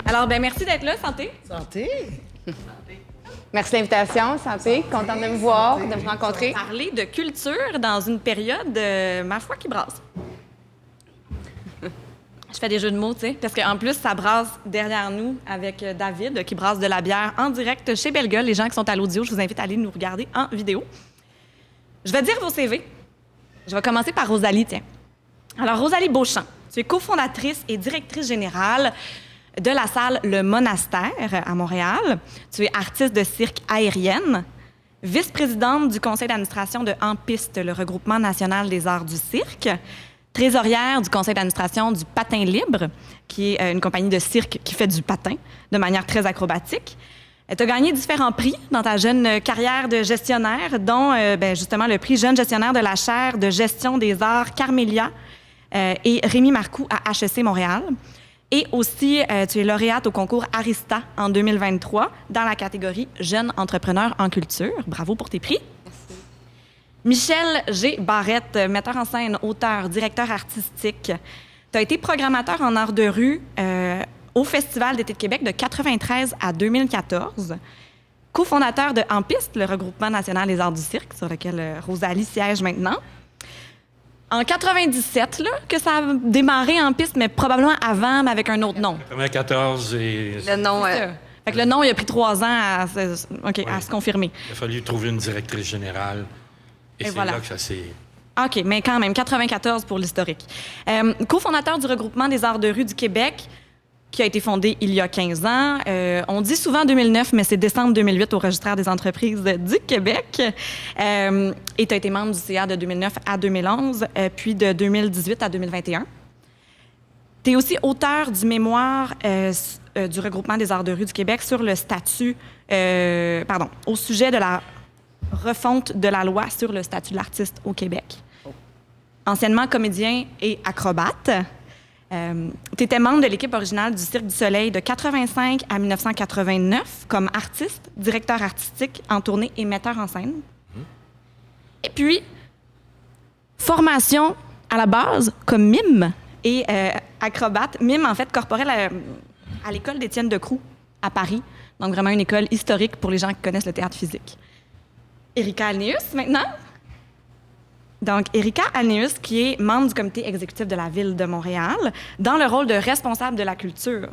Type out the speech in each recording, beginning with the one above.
Alors, merci d'être là, Santé. Santé. Merci de l'invitation, Santé. Contente de me voir, de me rencontrer. Parler de culture dans une période, ma foi, qui brasse. Je fais des jeux de mots, tu sais, parce qu'en plus, ça brasse derrière nous avec David, qui brasse de la bière en direct chez Belle Gueule. Les gens qui sont à l'audio, je vous invite à aller nous regarder en vidéo. Je vais dire vos CV. Je vais commencer par Rosalie, tiens. Alors, Rosalie Beauchamp, tu es cofondatrice et directrice générale de la salle Le Monastère à Montréal. Tu es artiste de cirque aérienne, vice-présidente du conseil d'administration de En Piste, le regroupement national des arts du cirque, trésorière du conseil d'administration du Patin Libre, qui est une compagnie de cirque qui fait du patin de manière très acrobatique. Tu as gagné différents prix dans ta jeune carrière de gestionnaire, dont justement le prix Jeune gestionnaire de la chaire de gestion des arts Carmélia et Rémi Marcoux à HEC Montréal. Et aussi, tu es lauréate au concours Arista en 2023 dans la catégorie Jeune entrepreneur en culture. Bravo pour tes prix. Merci. Michel G. Barrette, metteur en scène, auteur, directeur artistique. Tu as été programmateur en art de rue au Festival d'été de Québec de 1993 à 2014. Cofondateur de En Piste, le regroupement national des arts du cirque, sur lequel Rosalie siège maintenant. En 97, là, que ça a démarré En Piste, mais probablement avant, mais avec un autre nom. 94 et... Le nom... Fait que le nom, il a pris 3 ans à se confirmer. Il a fallu trouver une directrice générale. Et c'est voilà. là que ça s'est... OK, mais quand même, 94 pour l'historique. Cofondateur du regroupement des arts de rue du Québec, qui a été fondé il y a 15 ans. On dit souvent 2009, mais c'est décembre 2008 au registraire des entreprises du Québec. Et tu as été membre du CA de 2009 à 2011, puis de 2018 à 2021. Tu es aussi auteur du mémoire du regroupement des arts de rue du Québec sur le statut, au sujet de la refonte de la loi sur le statut de l'artiste au Québec. Anciennement comédien et acrobate. Tu étais membre de l'équipe originale du Cirque du Soleil de 1985 à 1989 comme artiste, directeur artistique en tournée et metteur en scène. Et puis, formation à la base comme mime et acrobate. Mime, en fait, corporel à l'école d'Étienne Decroux à Paris. Donc, vraiment une école historique pour les gens qui connaissent le théâtre physique. Erika Alnéus, maintenant. Donc, Erika Alnéus, qui est membre du comité exécutif de la Ville de Montréal, dans le rôle de responsable de la culture,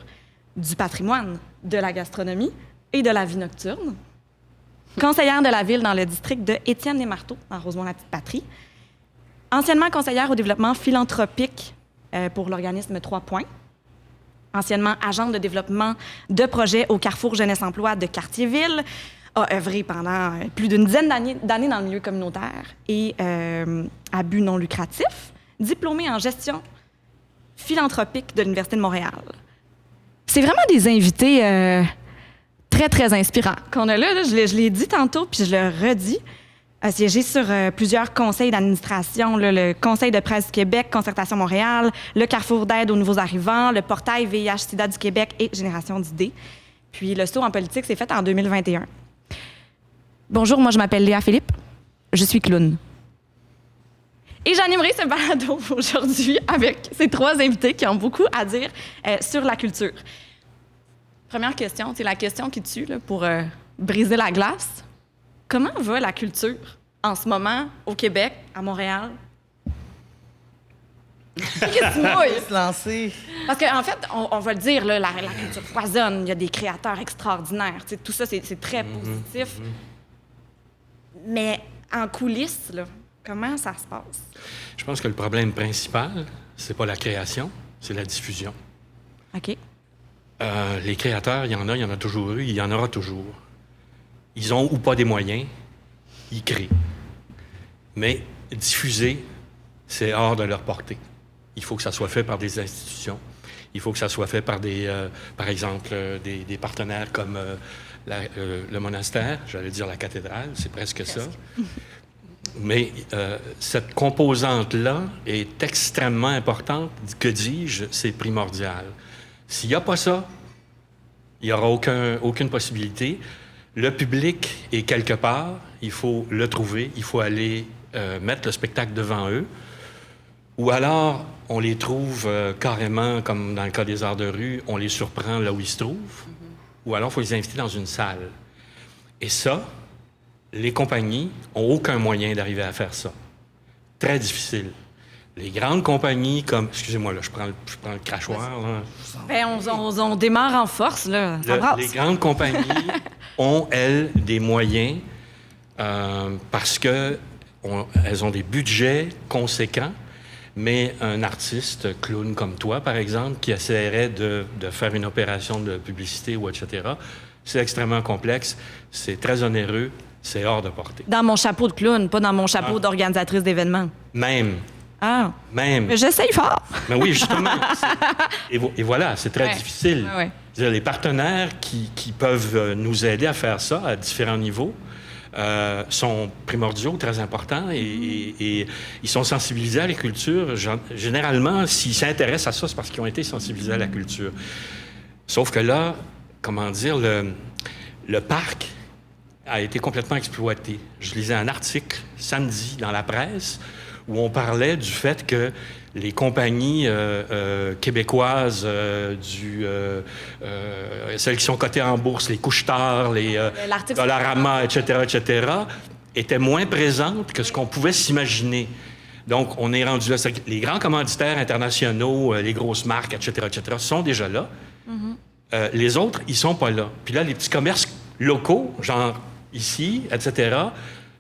du patrimoine, de la gastronomie et de la vie nocturne. Conseillère de la Ville dans le district de Étienne-des-Marteaux, dans Rosemont-la-Petite-Patrie. Anciennement conseillère au développement philanthropique pour l'organisme 3 Points. Anciennement agente de développement de projets au Carrefour Jeunesse-Emploi de Cartierville. A œuvré pendant plus d'une dizaine d'années dans le milieu communautaire et à but non lucratif, diplômé en gestion philanthropique de l'Université de Montréal. C'est vraiment des invités très, très inspirants qu'on a là. Je l'ai dit tantôt, puis je le redis. A siégé sur plusieurs conseils d'administration, là, le Conseil de presse du Québec, Concertation Montréal, le Carrefour d'aide aux nouveaux arrivants, le portail VIH-Sida du Québec et Génération d'idées. Puis le saut en politique s'est fait en 2021. Bonjour, moi je m'appelle Léa Philippe. Je suis clown. Et j'animerai ce balado aujourd'hui avec ces 3 invités qui ont beaucoup à dire sur la culture. Première question, c'est la question qui tue là, pour briser la glace. Comment va la culture en ce moment au Québec, à Montréal? Qu'est-ce que tu mouilles? Se lancer. Parce qu'en fait, on va le dire, là, la culture foisonne. Il y a des créateurs extraordinaires. T'sais, tout ça, c'est très positif. Mais en coulisses, là, comment ça se passe? Je pense que le problème principal, c'est pas la création, c'est la diffusion. OK. Les créateurs, il y en a toujours eu, il y en aura toujours. Ils ont ou pas des moyens, ils créent. Mais diffuser, c'est hors de leur portée. Il faut que ça soit fait par des institutions. Il faut que ça soit fait par par exemple, des partenaires comme le monastère, j'allais dire la cathédrale, c'est presque ça. Mais cette composante-là est extrêmement importante. Que dis-je? C'est primordial. S'il n'y a pas ça, il n'y aura aucune possibilité. le public est quelque part, il faut le trouver, il faut aller mettre le spectacle devant eux. Ou alors, on les trouve carrément, comme dans le cas des arts de rue, on les surprend là où ils se trouvent. Ou alors, il faut les inviter dans une salle. Et ça, les compagnies n'ont aucun moyen d'arriver à faire ça. Très difficile. Les grandes compagnies comme... Excusez-moi, là, je prends le crachoir. Là. Ben, on démarre en force, là. Ça brasse. Les grandes compagnies ont, elles, des moyens parce qu'elles ont des budgets conséquents. Mais un artiste, clown comme toi, par exemple, qui essaierait de faire une opération de publicité ou etc., c'est extrêmement complexe, c'est très onéreux, c'est hors de portée. Dans mon chapeau de clown, pas dans mon chapeau d'organisatrice d'événements. Même. Ah. Même. Mais j'essaye fort. Mais oui, justement. Et voilà, c'est très difficile. Ouais. C'est-à-dire, les partenaires qui peuvent nous aider à faire ça à différents niveaux sont primordiaux, très importants, et ils sont sensibilisés à la culture. Généralement, s'ils s'intéressent à ça, c'est parce qu'ils ont été sensibilisés à la culture. Sauf que là, comment dire, le parc a été complètement exploité. Je lisais un article samedi dans la presse où on parlait du fait que les compagnies québécoises, celles qui sont cotées en bourse, les Couche-Tard, les Dollarama, etc., étaient moins présentes que ce qu'on pouvait s'imaginer. Donc, on est rendu là. Les grands commanditaires internationaux, les grosses marques, etc., sont déjà là. Les autres, ils sont pas là. Puis là, les petits commerces locaux, genre ici, etc.,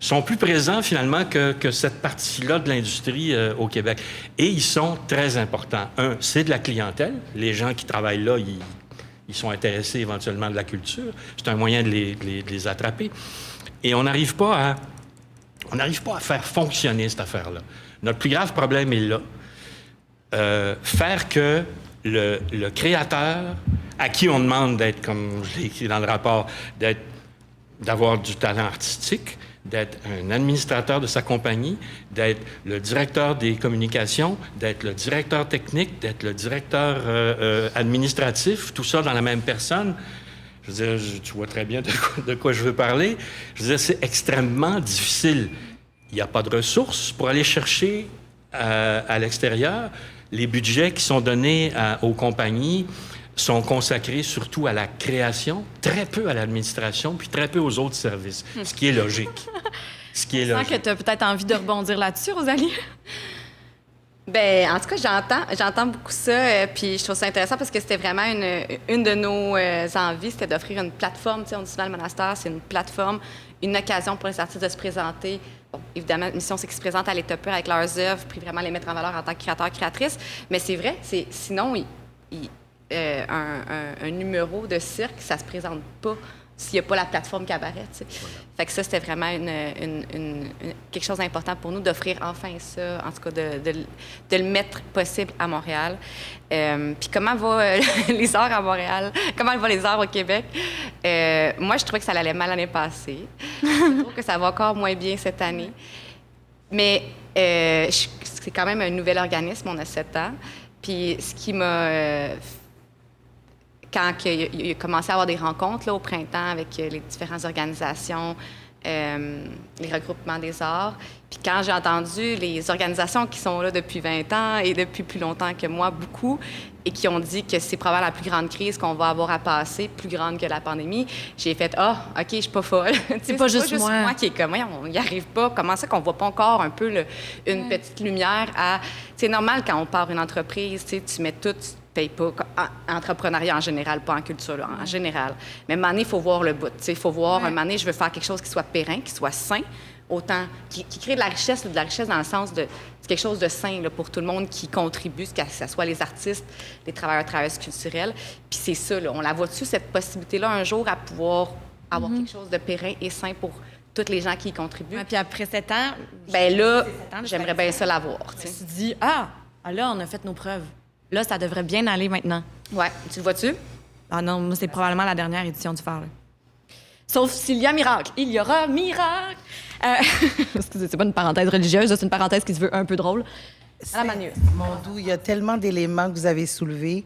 sont plus présents, finalement, que cette partie-là de l'industrie au Québec. Et ils sont très importants. Un, c'est de la clientèle. Les gens qui travaillent là, ils sont intéressés éventuellement de la culture. C'est un moyen de les attraper. Et on n'arrive pas à faire fonctionner cette affaire-là. Notre plus grave problème est là. Faire que le créateur, à qui on demande d'être, comme je l'ai écrit dans le rapport, d'avoir du talent artistique, d'être un administrateur de sa compagnie, d'être le directeur des communications, d'être le directeur technique, d'être le directeur administratif, tout ça dans la même personne. Je veux dire, tu vois très bien de quoi je veux parler. Je veux dire, c'est extrêmement difficile. Il n'y a pas de ressources pour aller chercher à l'extérieur. Les budgets qui sont donnés aux compagnies sont consacrés surtout à la création, très peu à l'administration, puis très peu aux autres services, ce qui est logique. Je sens que tu as peut-être envie de rebondir là-dessus, Rosalie. Bien, en tout cas, j'entends beaucoup ça, puis je trouve ça intéressant parce que c'était vraiment une de nos envies, c'était d'offrir une plateforme. Tu sais, on dit souvent le monastère, c'est une plateforme, une occasion pour les artistes de se présenter. Bon, évidemment, la mission, c'est qu'ils se présentent à l'état pur avec leurs œuvres, puis vraiment les mettre en valeur en tant que créateurs, créatrices. Mais c'est vrai, sinon, un numéro de cirque, ça se présente pas s'il n'y a pas la plateforme cabaret. Tu sais. Voilà. Fait que ça, c'était vraiment quelque chose d'important pour nous, d'offrir enfin ça, en tout cas de le mettre possible à Montréal. Puis comment vont les arts à Montréal? Comment vont les arts au Québec? Moi, je trouvais que ça allait mal l'année passée. Je trouve que ça va encore moins bien cette année. Mais c'est quand même un nouvel organisme, on a 7 ans. Puis ce qui m'a... quand il a commencé à avoir des rencontres là, au printemps avec les différentes organisations, les regroupements des arts, puis quand j'ai entendu les organisations qui sont là depuis 20 ans et depuis plus longtemps que moi, beaucoup, et qui ont dit que c'est probablement la plus grande crise qu'on va avoir à passer, plus grande que la pandémie, j'ai fait « Ah, OK, je suis pas folle. » C'est pas juste moi qui est comme « On n'y arrive pas. Comment ça qu'on voit pas encore un peu une petite lumière à... » C'est normal quand on part une entreprise, tu mets tout... paye pas, en entrepreneuriat en général, pas en culture, là, en général. Mais à un moment donné, il faut voir le bout. Il faut voir, un moment donné, je veux faire quelque chose qui soit périn, qui soit sain, autant, qui crée de la richesse dans le sens de quelque chose de sain là, pour tout le monde qui contribue, que ce soit les artistes, les travailleuses culturelles. Puis c'est ça, là, on la voit dessus, cette possibilité-là, un jour, à pouvoir avoir quelque chose de périn et sain pour tous les gens qui y contribuent. Ouais, puis après 7 ans... Bien là, j'aimerais bien ça l'avoir. Je me suis dit, là, on a fait nos preuves. Là, ça devrait bien aller maintenant. Ouais. Tu le vois-tu? Ah non, moi, c'est probablement la dernière édition du Phare. Là. Sauf s'il y a miracle. Il y aura miracle! Excusez, c'est pas une parenthèse religieuse, c'est une parenthèse qui se veut un peu drôle. Mon doux, il y a tellement d'éléments que vous avez soulevés.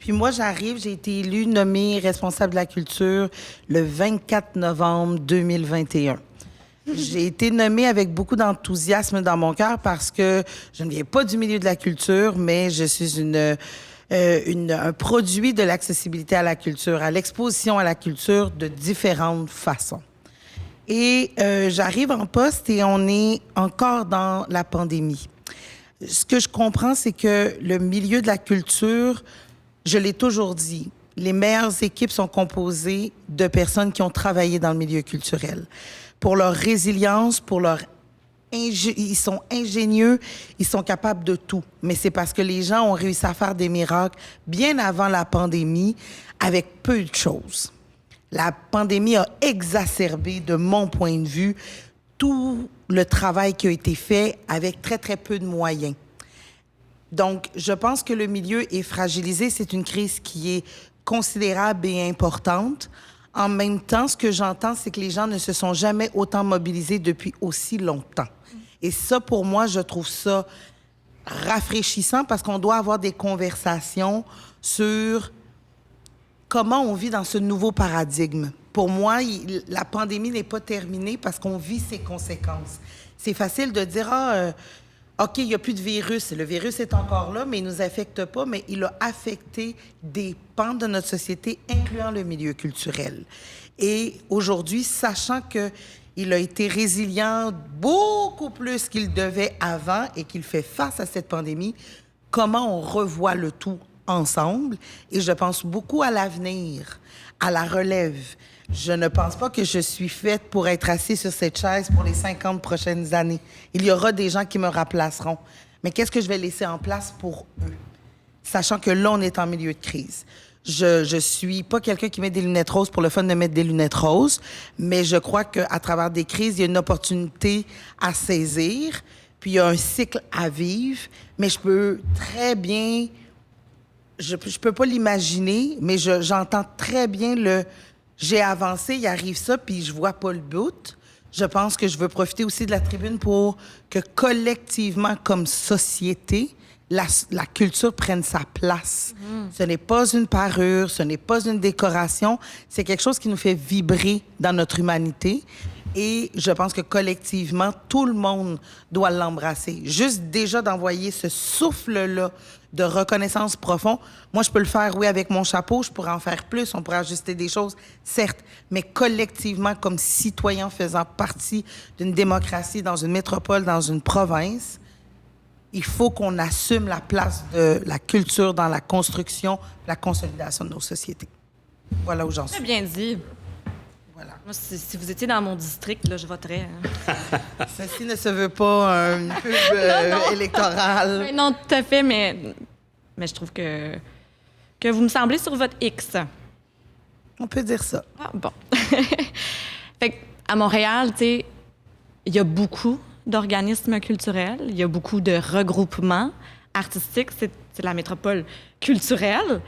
Puis moi, j'ai été élue, nommée responsable de la culture le 24 novembre 2021. J'ai été nommée avec beaucoup d'enthousiasme dans mon cœur parce que je ne viens pas du milieu de la culture, mais je suis un produit de l'accessibilité à la culture, à l'exposition à la culture de différentes façons. Et j'arrive en poste et on est encore dans la pandémie. Ce que je comprends, c'est que le milieu de la culture, je l'ai toujours dit, les meilleures équipes sont composées de personnes qui ont travaillé dans le milieu culturel. Pour leur résilience, ils sont ingénieux, ils sont capables de tout. Mais c'est parce que les gens ont réussi à faire des miracles bien avant la pandémie avec peu de choses. La pandémie a exacerbé, de mon point de vue, tout le travail qui a été fait avec très, très peu de moyens. Donc, je pense que le milieu est fragilisé. C'est une crise qui est considérable et importante. En même temps, ce que j'entends, c'est que les gens ne se sont jamais autant mobilisés depuis aussi longtemps. Et ça, pour moi, je trouve ça rafraîchissant parce qu'on doit avoir des conversations sur comment on vit dans ce nouveau paradigme. Pour moi, la pandémie n'est pas terminée parce qu'on vit ses conséquences. C'est facile de dire, OK, il n'y a plus de virus. Le virus est encore là, mais il ne nous affecte pas, mais il a affecté des pans de notre société, incluant le milieu culturel. Et aujourd'hui, sachant qu'il a été résilient beaucoup plus qu'il devait avant et qu'il fait face à cette pandémie, comment on revoit le tout ensemble? Et je pense beaucoup à l'avenir, à la relève. Je ne pense pas que je suis faite pour être assise sur cette chaise pour les 50 prochaines années. Il y aura des gens qui me remplaceront. Mais qu'est-ce que je vais laisser en place pour eux? Sachant que là, on est en milieu de crise. Je suis pas quelqu'un qui met des lunettes roses pour le fun de mettre des lunettes roses, mais je crois qu'à travers des crises, il y a une opportunité à saisir, puis il y a un cycle à vivre, mais je peux très bien... Je peux pas l'imaginer, mais j'entends très bien j'ai avancé, il arrive ça, puis je vois pas le but. Je pense que je veux profiter aussi de la tribune pour que collectivement, comme société, la culture prenne sa place. Ce n'est pas une parure, ce n'est pas une décoration, c'est quelque chose qui nous fait vibrer dans notre humanité. Et je pense que collectivement, tout le monde doit l'embrasser. Juste déjà d'envoyer ce souffle-là de reconnaissance profonde. Moi, je peux le faire, oui, avec mon chapeau. Je pourrais en faire plus. On pourrait ajuster des choses, certes. Mais collectivement, comme citoyen faisant partie d'une démocratie dans une métropole, dans une province, il faut qu'on assume la place de la culture dans la construction, la consolidation de nos sociétés. Voilà où j'en suis. Très bien dit. Voilà. Moi, si vous étiez dans mon district, là, je voterais. Ceci ne se veut pas une pub électorale. Non, tout à fait, mais je trouve que vous me semblez sur votre X. On peut dire ça. Ah, bon. Fait à Montréal, tu sais, il y a beaucoup d'organismes culturels, il y a beaucoup de regroupements artistiques. C'est la métropole culturelle.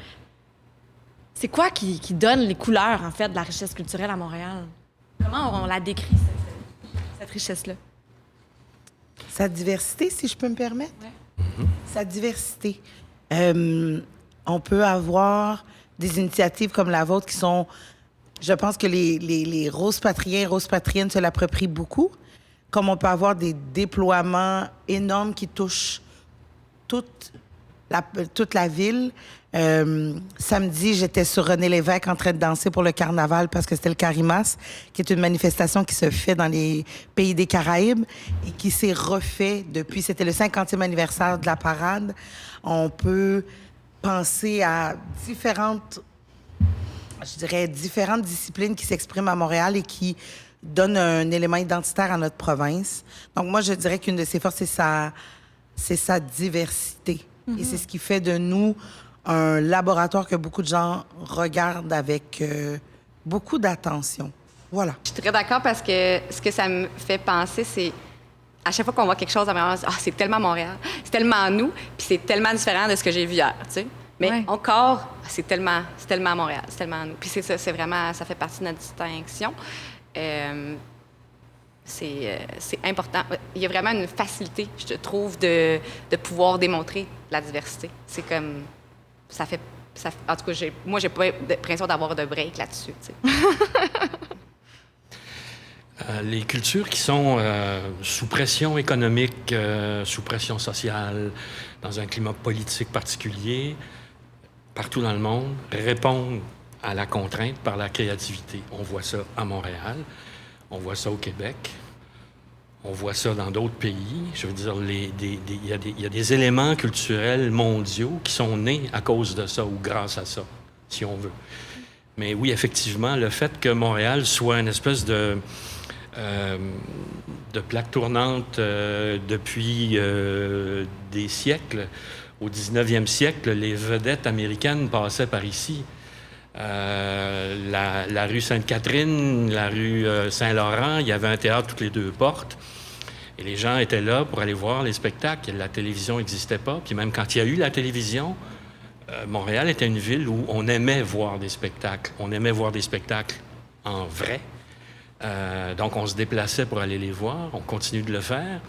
C'est quoi qui donne les couleurs, en fait, de la richesse culturelle à Montréal? Comment on la décrit, cette richesse-là? Sa diversité, si je peux me permettre. Ouais. Sa diversité. On peut avoir des initiatives comme la vôtre qui sont... Je pense que les rose-patriens, rose-patriennes se l'approprient beaucoup. Comme on peut avoir des déploiements énormes qui touchent toute la ville. Samedi, j'étais sur René Lévesque en train de danser pour le carnaval parce que c'était le Carimas, qui est une manifestation qui se fait dans les pays des Caraïbes et qui s'est refait depuis... C'était le 50e anniversaire de la parade. On peut penser à différentes disciplines qui s'expriment à Montréal et qui donnent un élément identitaire à notre province. Donc moi, je dirais qu'une de ses forces, c'est sa diversité. Mm-hmm. Et c'est ce qui fait de nous un laboratoire que beaucoup de gens regardent avec beaucoup d'attention. Voilà. Je suis très d'accord parce que ce que ça me fait penser, c'est à chaque fois qu'on voit quelque chose à Montréal, c'est tellement Montréal, c'est tellement nous, puis c'est tellement différent de ce que j'ai vu hier, tu sais. Mais encore, c'est tellement Montréal, c'est tellement nous. Puis c'est vraiment, ça fait partie de notre distinction. C'est important. Il y a vraiment une facilité, je trouve, de pouvoir démontrer la diversité. C'est comme... Ça fait En tout cas, moi, j'ai pas l'impression d'avoir de break là-dessus. Les cultures qui sont sous pression économique, sous pression sociale, dans un climat politique particulier, partout dans le monde, répondent à la contrainte par la créativité. On voit ça à Montréal, on voit ça au Québec, on voit ça dans d'autres pays. Je veux dire, il y a des éléments culturels mondiaux qui sont nés à cause de ça ou grâce à ça, si on veut. Mais oui, effectivement, le fait que Montréal soit une espèce de plaque tournante depuis des siècles. Au 19e siècle, les vedettes américaines passaient par ici. La rue Sainte-Catherine, la rue Saint-Laurent, il y avait un théâtre toutes les deux portes. Et les gens étaient là pour aller voir les spectacles. La télévision n'existait pas. Puis même quand il y a eu la télévision, Montréal était une ville où on aimait voir des spectacles. On aimait voir des spectacles en vrai. Donc, on se déplaçait pour aller les voir. On continue de le faire.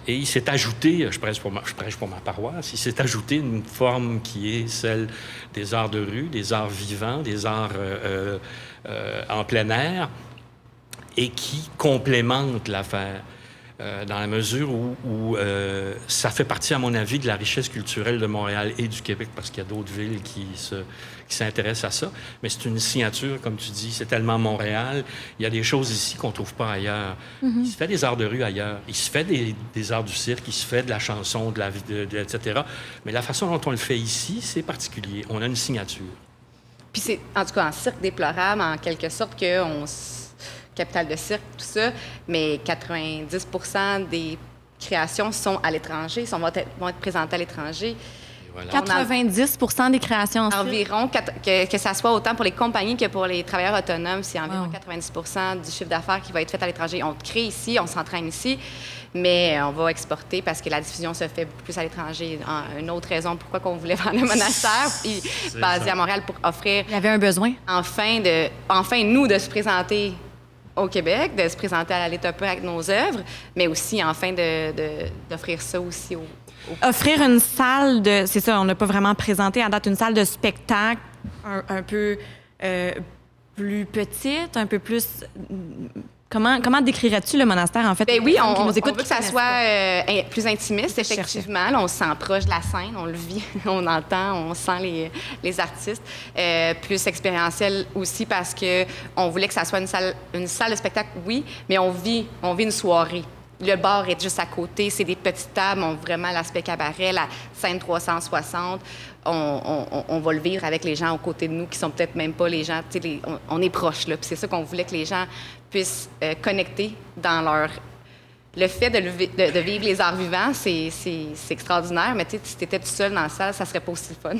Et il s'est ajouté, je prêche pour ma paroisse, il s'est ajouté une forme qui est celle des arts de rue, des arts vivants, des arts en plein air, et qui complémente l'affaire. Dans la mesure où ça fait partie, à mon avis, de la richesse culturelle de Montréal et du Québec, parce qu'il y a d'autres villes qui s'intéressent à ça. Mais c'est une signature, comme tu dis, c'est tellement Montréal. Il y a des choses ici qu'on ne trouve pas ailleurs. Il se fait des arts de rue ailleurs. Il se fait des arts du cirque, il se fait de la chanson, etc. Mais la façon dont on le fait ici, c'est particulier. On a une signature. Puis c'est, en tout cas, en cirque déplorable, en quelque sorte, qu'on capitale de cirque, tout ça, mais 90 des créations sont à l'étranger, vont être présentées à l'étranger. Voilà. 90 des créations en cirque. Environ, que ça soit autant pour les compagnies que pour les travailleurs autonomes, c'est environ 90 du chiffre d'affaires qui va être fait à l'étranger. On crée ici, on s'entraîne ici, mais on va exporter parce que la diffusion se fait beaucoup plus à l'étranger. Une autre raison pourquoi on voulait vendre le monastère, puis basé à Montréal pour offrir... Il y avait un besoin. Enfin, nous, de se présenter au Québec, de se présenter à l'État peu avec nos œuvres, mais aussi, enfin, d'offrir ça aussi aux... Offrir une salle de... C'est ça, on n'a pas vraiment présenté à date une salle de spectacle un peu plus petite, un peu plus... Comment décrirais-tu le monastère, en fait? Bien oui, on veut que ça soit plus intimiste, effectivement. Là, on se sent proche de la scène, on le vit, on entend, on sent les artistes. Plus expérientiel aussi parce que on voulait que ça soit une salle de spectacle, oui, mais on vit une soirée. Le bar est juste à côté, c'est des petites tables, on vraiment l'aspect cabaret, la scène 360. On va le vivre avec les gens aux côtés de nous qui sont peut-être même pas les gens, on est proches, là. Puis c'est ça qu'on voulait que les gens puissent connecter dans leur... Le fait de vivre les arts vivants, c'est extraordinaire, mais tu sais, si tu étais tout seul dans la salle, ça serait pas aussi fun.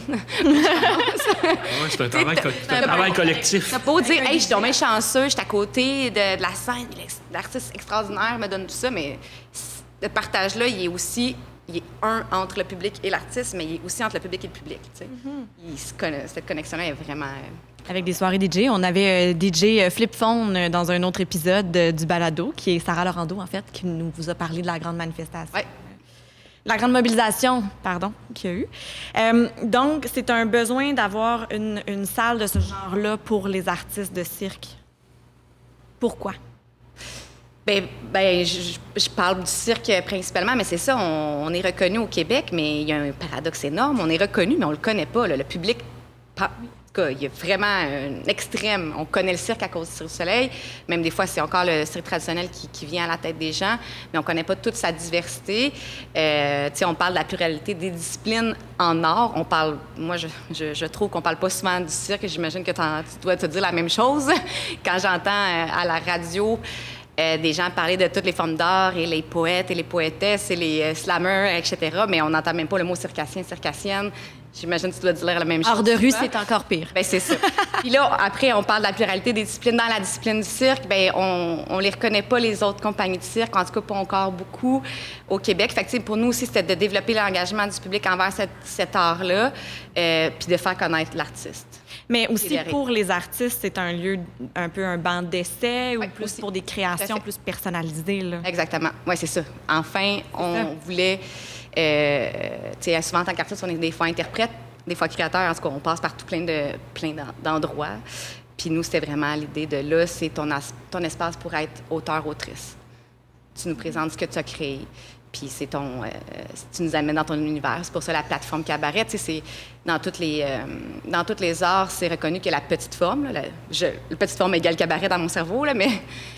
C'est un travail collectif. Tu n'as pas dire, hey, je suis dommage chanceux, je suis à côté de la scène, l'artiste extraordinaire me donne tout ça, mais ce partage-là, il est un entre le public et l'artiste, mais il est aussi entre le public et le public. Tu sais. Cette connexion-là est vraiment... Avec des soirées DJ. On avait DJ Flip Phone dans un autre épisode du balado, qui est Sarah Laurando, en fait, qui nous vous a parlé de la grande manifestation. Ouais. La grande mobilisation, pardon, qu'il y a eu. Donc, c'est un besoin d'avoir une salle de ce genre-là pour les artistes de cirque. Pourquoi? Ben, je parle du cirque principalement, mais c'est ça, on est reconnu au Québec, mais il y a un paradoxe énorme. On est reconnu, mais on le connaît pas. Là. Le public... Il y a vraiment un extrême. On connaît le cirque à cause du Cirque du Soleil. Même des fois, c'est encore le cirque traditionnel qui vient à la tête des gens, mais on ne connaît pas toute sa diversité. On parle de la pluralité des disciplines en art. On parle, moi, je trouve qu'on ne parle pas souvent du cirque. J'imagine que tu dois te dire la même chose. Quand j'entends à la radio des gens parler de toutes les formes d'art et les poètes et les poétesses et les slammers, etc., mais on n'entend même pas le mot circassien, circassienne. J'imagine que tu dois dire la même chose. Hors de rue, c'est encore pire. Bien, c'est ça. Puis là, après, on parle de la pluralité des disciplines. Dans la discipline du cirque, bien, on les reconnaît pas, les autres compagnies de cirque, en tout cas pas encore beaucoup au Québec. Fait que, pour nous aussi, c'était de développer l'engagement du public envers cet art-là, puis de faire connaître l'artiste. Mais aussi, pour les artistes, c'est un lieu, un peu un banc d'essai, ou plus aussi pour des créations plus personnalisées, là. Exactement. Oui, c'est ça. Enfin, on voulait... souvent, en tant qu'artiste, on est des fois interprète. des fois créateurs, en tout cas, on passe par plein d'endroits. Puis nous, c'était vraiment l'idée de là, c'est ton espace pour être auteur-autrice. Tu nous présentes ce que tu as créé. Puis c'est tu nous amènes dans ton univers. C'est pour ça la plateforme Cabaret, tu sais, c'est dans toutes les arts, c'est reconnu que la petite forme, là, la petite forme égale cabaret dans mon cerveau, là, mais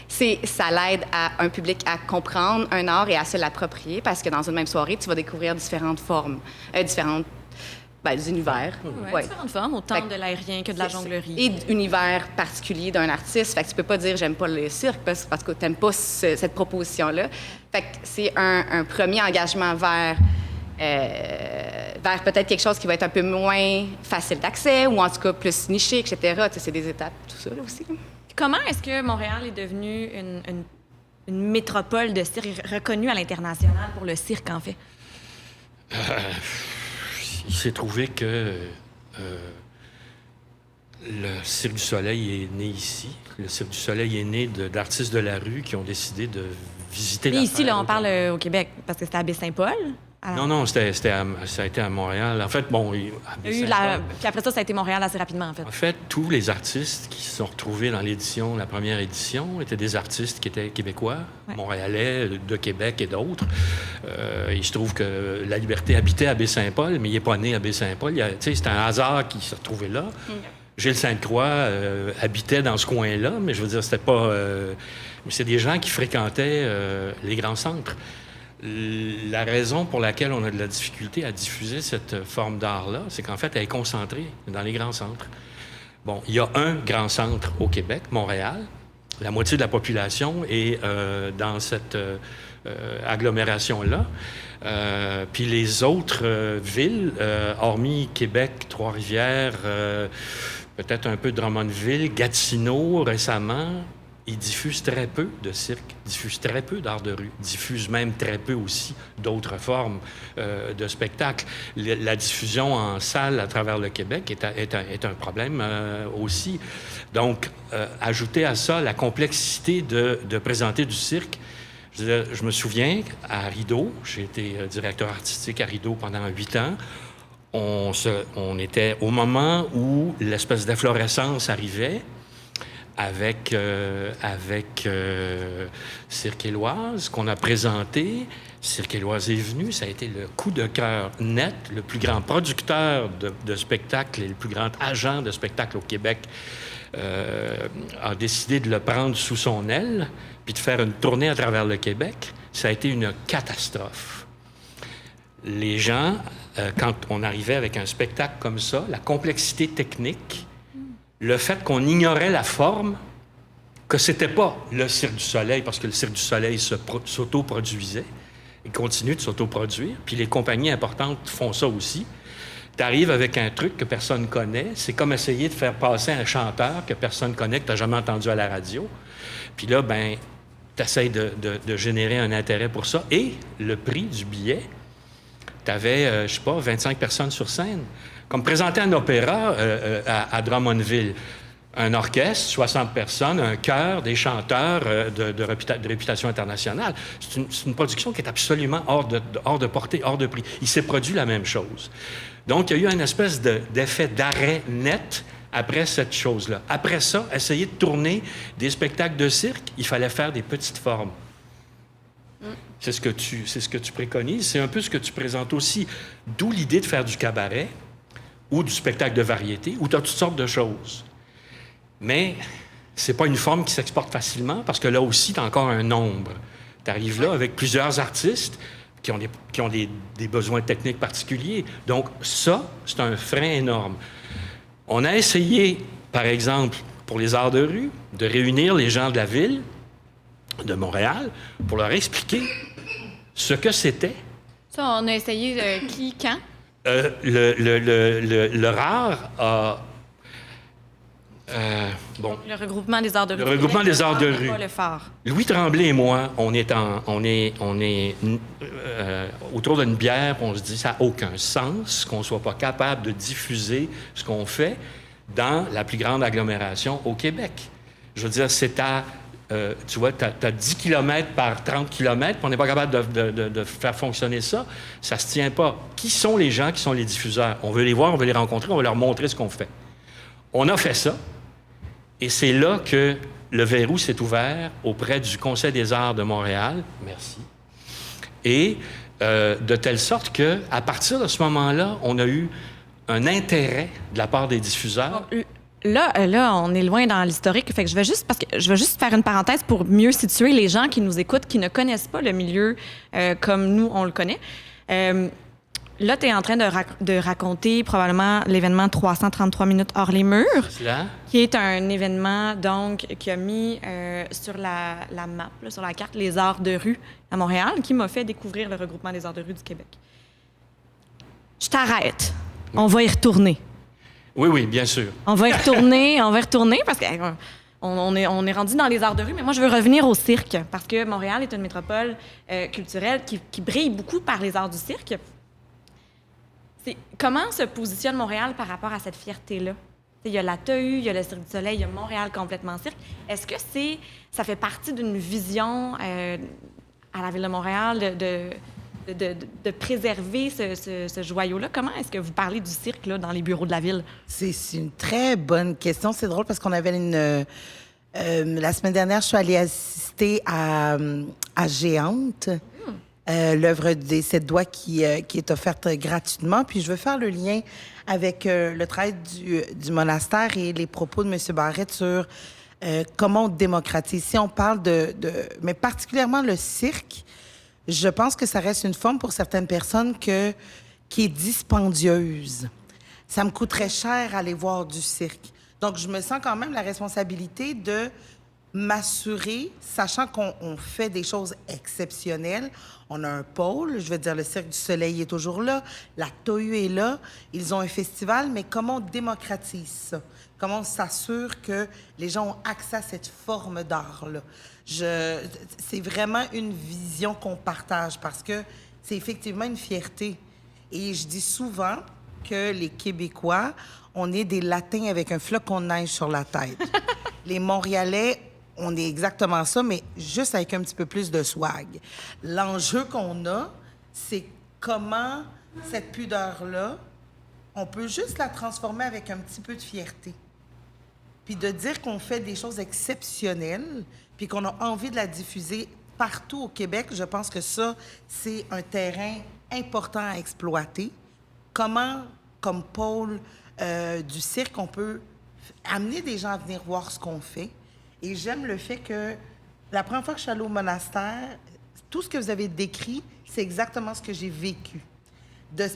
ça l'aide à un public à comprendre un art et à se l'approprier parce que dans une même soirée, tu vas découvrir différentes formes, des univers. Ouais. Différentes formes, autant de l'aérien que de la jonglerie. Et d'univers particulier d'un artiste. Fait que tu peux pas dire j'aime pas le cirque parce que t'aimes pas cette proposition-là. Fait que c'est un premier engagement vers peut-être quelque chose qui va être un peu moins facile d'accès ou en tout cas plus niché, etc. Tu sais, c'est des étapes, tout ça là aussi. Comment est-ce que Montréal est devenu une métropole de cirque reconnue à l'international pour le cirque, en fait? Il s'est trouvé que le Cirque du Soleil est né ici. Le Cirque du Soleil est né d'artistes de la rue qui ont décidé de visiter la ici, là, on parle au Québec, parce que c'était à Baie-Saint-Paul? Non, ça a été à Montréal. En fait, puis après ça a été Montréal assez rapidement, en fait. En fait, tous les artistes qui se sont retrouvés dans la première édition, étaient des artistes qui étaient québécois, montréalais, de Québec et d'autres. Il se trouve que La Liberté habitait à Baie-Saint-Paul, mais il n'est pas né à Baie-Saint-Paul. C'est un hasard qu'il s'est retrouvé là. Gilles Sainte-Croix habitait dans ce coin-là, mais je veux dire, c'était pas... mais c'est des gens qui fréquentaient les grands centres. La raison pour laquelle on a de la difficulté à diffuser cette forme d'art-là, c'est qu'en fait, elle est concentrée dans les grands centres. Bon, il y a un grand centre au Québec, Montréal. La moitié de la population est dans cette agglomération-là. Puis les autres villes, hormis Québec, Trois-Rivières, peut-être un peu Drummondville, Gatineau récemment, ils diffusent très peu de cirque, diffusent très peu d'art de rue, diffusent même très peu aussi d'autres formes de spectacles. La diffusion en salle à travers le Québec est un problème aussi. Donc, ajouter à ça la complexité de présenter du cirque. Je me souviens, à Rideau, j'ai été directeur artistique à Rideau pendant 8 ans, on était au moment où l'espèce d'efflorescence arrivait, avec Cirque Éloise, qu'on a présenté. Cirque Éloise est venu, ça a été le coup de cœur net, le plus grand producteur de spectacles et le plus grand agent de spectacles au Québec a décidé de le prendre sous son aile puis de faire une tournée à travers le Québec. Ça a été une catastrophe. Les gens, quand on arrivait avec un spectacle comme ça, la complexité technique, le fait qu'on ignorait la forme, que c'était pas le Cirque du Soleil, parce que le Cirque du Soleil s'autoproduisait, il continue de s'autoproduire, puis les compagnies importantes font ça aussi. Tu arrives avec un truc que personne connaît, c'est comme essayer de faire passer un chanteur que personne connaît, que tu n'as jamais entendu à la radio. Puis là, ben, tu essaies de générer un intérêt pour ça. Et le prix du billet, tu avais, je sais pas, 25 personnes sur scène. Comme présenter un opéra à Drummondville. Un orchestre, 60 personnes, un chœur, des chanteurs de réputation internationale. C'est une production qui est absolument hors de portée, hors de prix. Il s'est produit la même chose. Donc, il y a eu une espèce d'effet d'arrêt net après cette chose-là. Après ça, essayer de tourner des spectacles de cirque, il fallait faire des petites formes. C'est ce que tu préconises. C'est un peu ce que tu présentes aussi. D'où l'idée de faire du cabaret ou du spectacle de variété, où tu as toutes sortes de choses. Mais c'est pas une forme qui s'exporte facilement, parce que là aussi, tu as encore un nombre. Tu arrives là avec plusieurs artistes qui ont des besoins techniques particuliers. Donc ça, c'est un frein énorme. On a essayé, par exemple, pour les arts de rue, de réunir les gens de la ville, de Montréal, pour leur expliquer ce que c'était. Ça, on a essayé qui, quand? Le RAR a... Le regroupement des arts de rue. Le regroupement des arts de rue. Le phare. Louis Tremblay et moi, on est autour d'une bière, on se dit ça n'a aucun sens qu'on ne soit pas capable de diffuser ce qu'on fait dans la plus grande agglomération au Québec. Je veux dire, c'est à tu vois, tu as 10 km par 30 km, puis on n'est pas capable de faire fonctionner ça. Ça ne se tient pas. Qui sont les gens qui sont les diffuseurs? On veut les voir, on veut les rencontrer, on veut leur montrer ce qu'on fait. On a fait ça, et c'est là que le verrou s'est ouvert auprès du Conseil des arts de Montréal. Merci. Et de telle sorte qu'à partir de ce moment-là, on a eu un intérêt de la part des diffuseurs. Là, on est loin dans l'historique. Fait que je vais juste faire une parenthèse pour mieux situer les gens qui nous écoutent, qui ne connaissent pas le milieu comme nous, on le connaît. Là, tu es en train de raconter probablement l'événement 333 minutes hors les murs, qui est un événement donc qui a mis sur la map, là, sur la carte, les arts de rue à Montréal, qui m'a fait découvrir le regroupement des arts de rue du Québec. Je t'arrête. On va y retourner. Oui, bien sûr. On va y retourner parce qu'on est rendu dans les arts de rue, mais moi, je veux revenir au cirque parce que Montréal est une métropole culturelle qui brille beaucoup par les arts du cirque. Comment se positionne Montréal par rapport à cette fierté-là? Il y a la TEU, il y a le Cirque du Soleil, il y a Montréal complètement cirque. Est-ce que ça fait partie d'une vision à la Ville de Montréal de préserver ce joyau-là? Comment est-ce que vous parlez du cirque là, dans les bureaux de la Ville? C'est une très bonne question. C'est drôle parce qu'on avait la semaine dernière, je suis allée assister à Géante. L'œuvre des 7 doigts qui est offerte gratuitement. Puis je veux faire le lien avec le travail du monastère et les propos de M. Barrette sur comment on démocratise. Si on parle mais particulièrement le cirque, je pense que ça reste une forme pour certaines personnes qui est dispendieuse. Ça me coûterait cher aller voir du cirque. Donc, je me sens quand même la responsabilité de m'assurer, sachant qu'on fait des choses exceptionnelles. On a un pôle, je veux dire, le Cirque du Soleil est toujours là, la TOU est là, ils ont un festival, mais comment on démocratise ça? Comment on s'assure que les gens ont accès à cette forme d'art-là? C'est vraiment une vision qu'on partage parce que c'est effectivement une fierté. Et je dis souvent que les Québécois, on est des Latins avec un flocon de neige sur la tête. Les Montréalais, on est exactement ça, mais juste avec un petit peu plus de swag. L'enjeu qu'on a, c'est comment cette pudeur-là, on peut juste la transformer avec un petit peu de fierté. Puis de dire qu'on fait des choses exceptionnelles, puis qu'on a envie de la diffuser partout au Québec, je pense que ça, c'est un terrain important à exploiter. Comment, comme pôle du cirque, on peut amener des gens à venir voir ce qu'on fait. Et j'aime le fait que la première fois que je suis allée au monastère, tout ce que vous avez décrit, c'est exactement ce que j'ai vécu.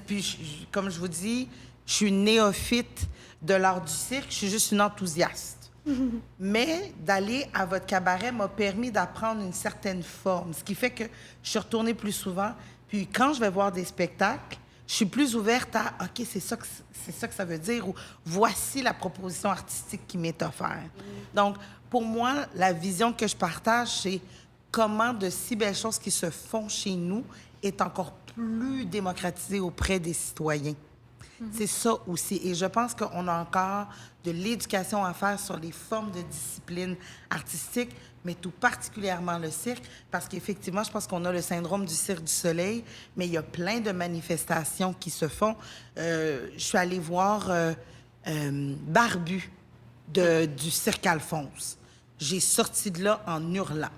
Puis, comme je vous dis, je suis une néophyte de l'art du cirque, je suis juste une enthousiaste. Mais d'aller à votre cabaret m'a permis d'apprendre une certaine forme, ce qui fait que je suis retournée plus souvent. Puis quand je vais voir des spectacles, je suis plus ouverte à « OK, c'est ça que ça veut dire » ou « Voici la proposition artistique qui m'est offerte. » Donc, pour moi, la vision que je partage, c'est comment de si belles choses qui se font chez nous est encore plus démocratisée auprès des citoyens. C'est ça aussi. Et je pense qu'on a encore de l'éducation à faire sur les formes de disciplines artistiques, mais tout particulièrement le cirque, parce qu'effectivement, je pense qu'on a le syndrome du Cirque du Soleil, mais il y a plein de manifestations qui se font. Je suis allée voir Barbu du Cirque Alphonse. J'ai sorti de là en hurlant.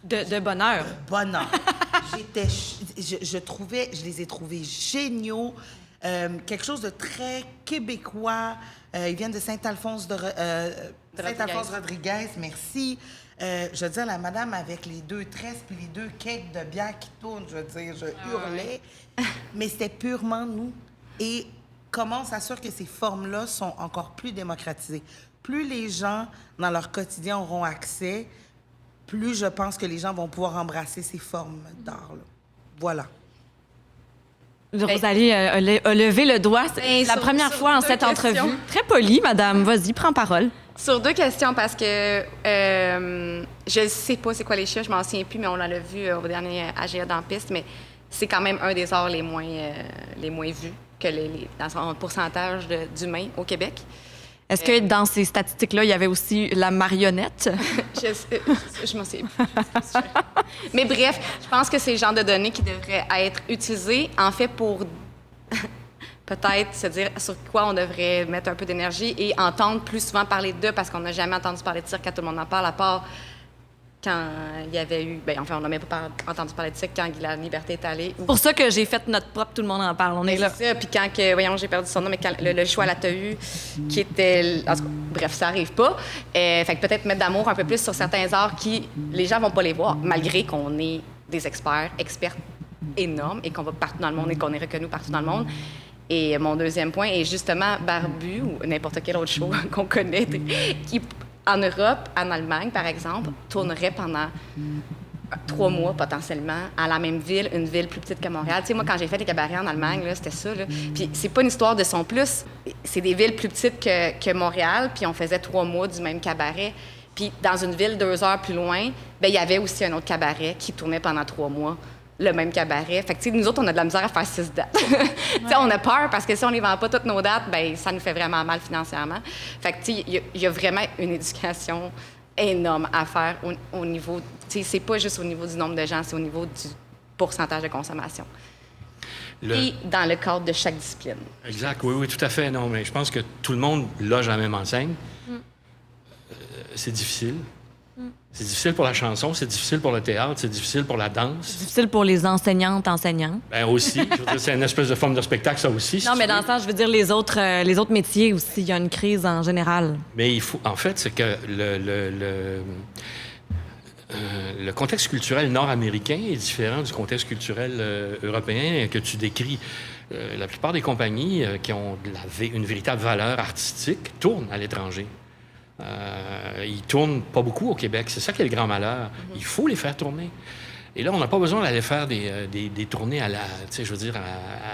De bonheur. Bonheur. Je les ai trouvés géniaux. Quelque chose de très québécois. Ils viennent de Saint-Alphonse-Rodriguez, merci. Je veux dire, la madame avec les 2 tresses puis les 2 cakes de bière qui tournent, je veux dire, je hurlais. Mais c'était purement nous. Et comment on s'assure que ces formes-là sont encore plus démocratisées? Plus les gens, dans leur quotidien, auront accès, plus je pense que les gens vont pouvoir embrasser ces formes d'art-là. Voilà. Rosalie a levé le doigt. C'est la première fois en cette entrevue. Très polie, madame. Vas-y, prends parole. Sur 2 questions, parce que je ne sais pas c'est quoi les chiffres, je m'en souviens plus, mais on l'a vu au dernier AGA dans piste, mais c'est quand même un des arts les moins vus que dans son pourcentage d'humains au Québec. Est-ce que dans ces statistiques-là, il y avait aussi la marionnette? Je m'en sais plus. Mais bref, je pense que c'est le genre de données qui devraient être utilisées, en fait, pour peut-être se dire sur quoi on devrait mettre un peu d'énergie et entendre plus souvent parler d'eux, parce qu'on n'a jamais entendu parler de cirque quand tout le monde en parle, à part quand il y avait eu... Bien, enfin, on n'a même pas entendu parler de cirque quand la Liberté est allée. C'est pour ça que j'ai fait notre propre Tout le monde en parle. On est là. C'est ça. Puis quand, voyons, j'ai perdu son nom, mais quand le choix à la TAU, qui était... En tout cas, bref, ça n'arrive pas. Fait que peut-être mettre d'amour un peu plus sur certains arts qui, les gens vont pas les voir, malgré qu'on est des experts énormes et qu'on va partout dans le monde et qu'on est reconnus partout dans le monde. Et mon deuxième point est justement Barbu ou n'importe quel autre show qu'on connaît, qui, en Europe, en Allemagne, par exemple, tournerait pendant 3 mois potentiellement à la même ville, une ville plus petite que Montréal. Tu sais, moi, quand j'ai fait les cabarets en Allemagne, là, c'était ça. Là. Puis c'est pas une histoire de son plus. C'est des villes plus petites que Montréal, puis on faisait 3 mois du même cabaret. Puis dans une ville 2 heures plus loin, bien, il y avait aussi un autre cabaret qui tournait pendant 3 mois. Le même cabaret. Fait que, tu sais, nous autres, on a de la misère à faire 6 dates. Tu sais, on a peur parce que si on les vend pas toutes nos dates, ben ça nous fait vraiment mal financièrement. Fait que, tu sais, il y a vraiment une éducation énorme à faire au niveau... Tu sais, c'est pas juste au niveau du nombre de gens, c'est au niveau du pourcentage de consommation. Et dans le cadre de chaque discipline. Exact, oui, tout à fait. Non, mais je pense que tout le monde loge à la même enseigne. C'est difficile. C'est difficile pour la chanson, c'est difficile pour le théâtre, c'est difficile pour la danse. C'est difficile pour les enseignants. Bien aussi. Je veux dire, c'est une espèce de forme de spectacle, ça aussi. Non, mais dans le sens, je veux dire, les autres métiers aussi, il y a une crise en général. Mais il faut... En fait, c'est que le contexte culturel nord-américain est différent du contexte culturel européen que tu décris. La plupart des compagnies qui ont une véritable valeur artistique tournent à l'étranger. Ils tournent pas beaucoup au Québec. C'est ça qui est le grand malheur. Il faut les faire tourner. Et là, on n'a pas besoin d'aller faire des tournées à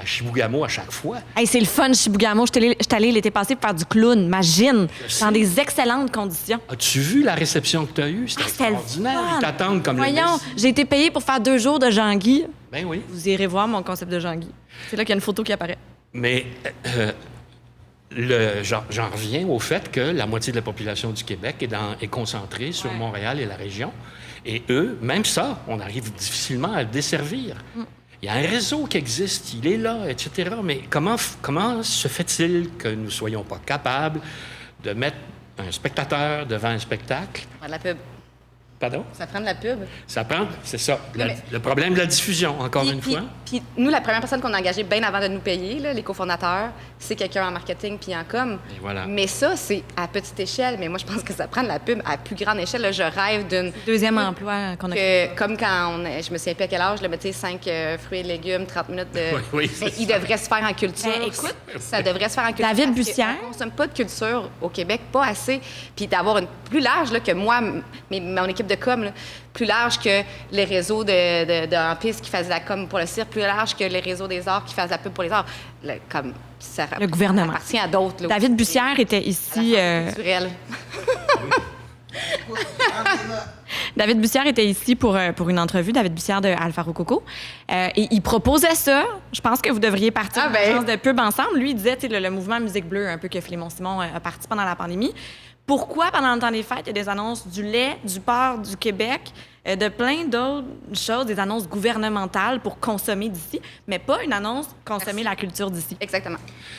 Chibougamau à chaque fois. Hey, c'est le fun, Chibougamau. Je suis allée l'été passé pour faire du clown. Imagine, dans des excellentes conditions. As-tu vu la réception que tu as eue? C'était extraordinaire. Ils t'attendent comme Voyons, j'ai été payée pour faire 2 jours de Jean-Guy. Ben oui. Vous irez voir mon concept de Jean-Guy. C'est là qu'il y a une photo qui apparaît. Mais... J'en reviens au fait que la moitié de la population du Québec est concentrée sur Montréal et la région. Et eux, même ça, on arrive difficilement à le desservir. Il y a un réseau qui existe, il est là, etc. Mais comment se fait-il que nous ne soyons pas capables de mettre un spectateur devant un spectacle? De la pub. Pardon? Ça prend de la pub. Ça prend, c'est ça. Le problème de la diffusion, encore une fois. Puis nous, la première personne qu'on a engagée bien avant de nous payer, là, les cofondateurs, c'est quelqu'un en marketing puis en com. Et voilà. Mais ça, c'est à petite échelle. Mais moi, je pense que ça prend de la pub à plus grande échelle. Là, je rêve d'une... Deuxième emploi qu'on a... Comme quand je me souviens plus à quel âge, tu sais, 5 fruits et légumes, 30 minutes de... Oui, mais il devrait se faire en culture. Ben, écoute, ça devrait se faire en culture. David Bussière. On ne consomme pas de culture au Québec, pas assez. Puis d'avoir une plus large là, que moi, mon équipe de com, là, plus large que les réseaux de en piste qui faisaient la com pour le cirque, plus large que les réseaux des arts qui faisaient la pub pour les arts. Comme ça le gouvernement appartient à d'autres. Là, David Bussière était ici. David Bussière était ici pour une entrevue, David Bussière de Alpha Rococo. Et il proposait ça. Je pense que vous devriez partir une agence de pub ensemble. Lui, il disait le mouvement Musique Bleue, un peu que Philémon Simon a parti pendant la pandémie. Pourquoi, pendant le temps des fêtes, il y a des annonces du lait, du porc, du Québec, de plein d'autres choses, des annonces gouvernementales pour consommer d'ici, mais pas une annonce consommer la culture d'ici? Exactement.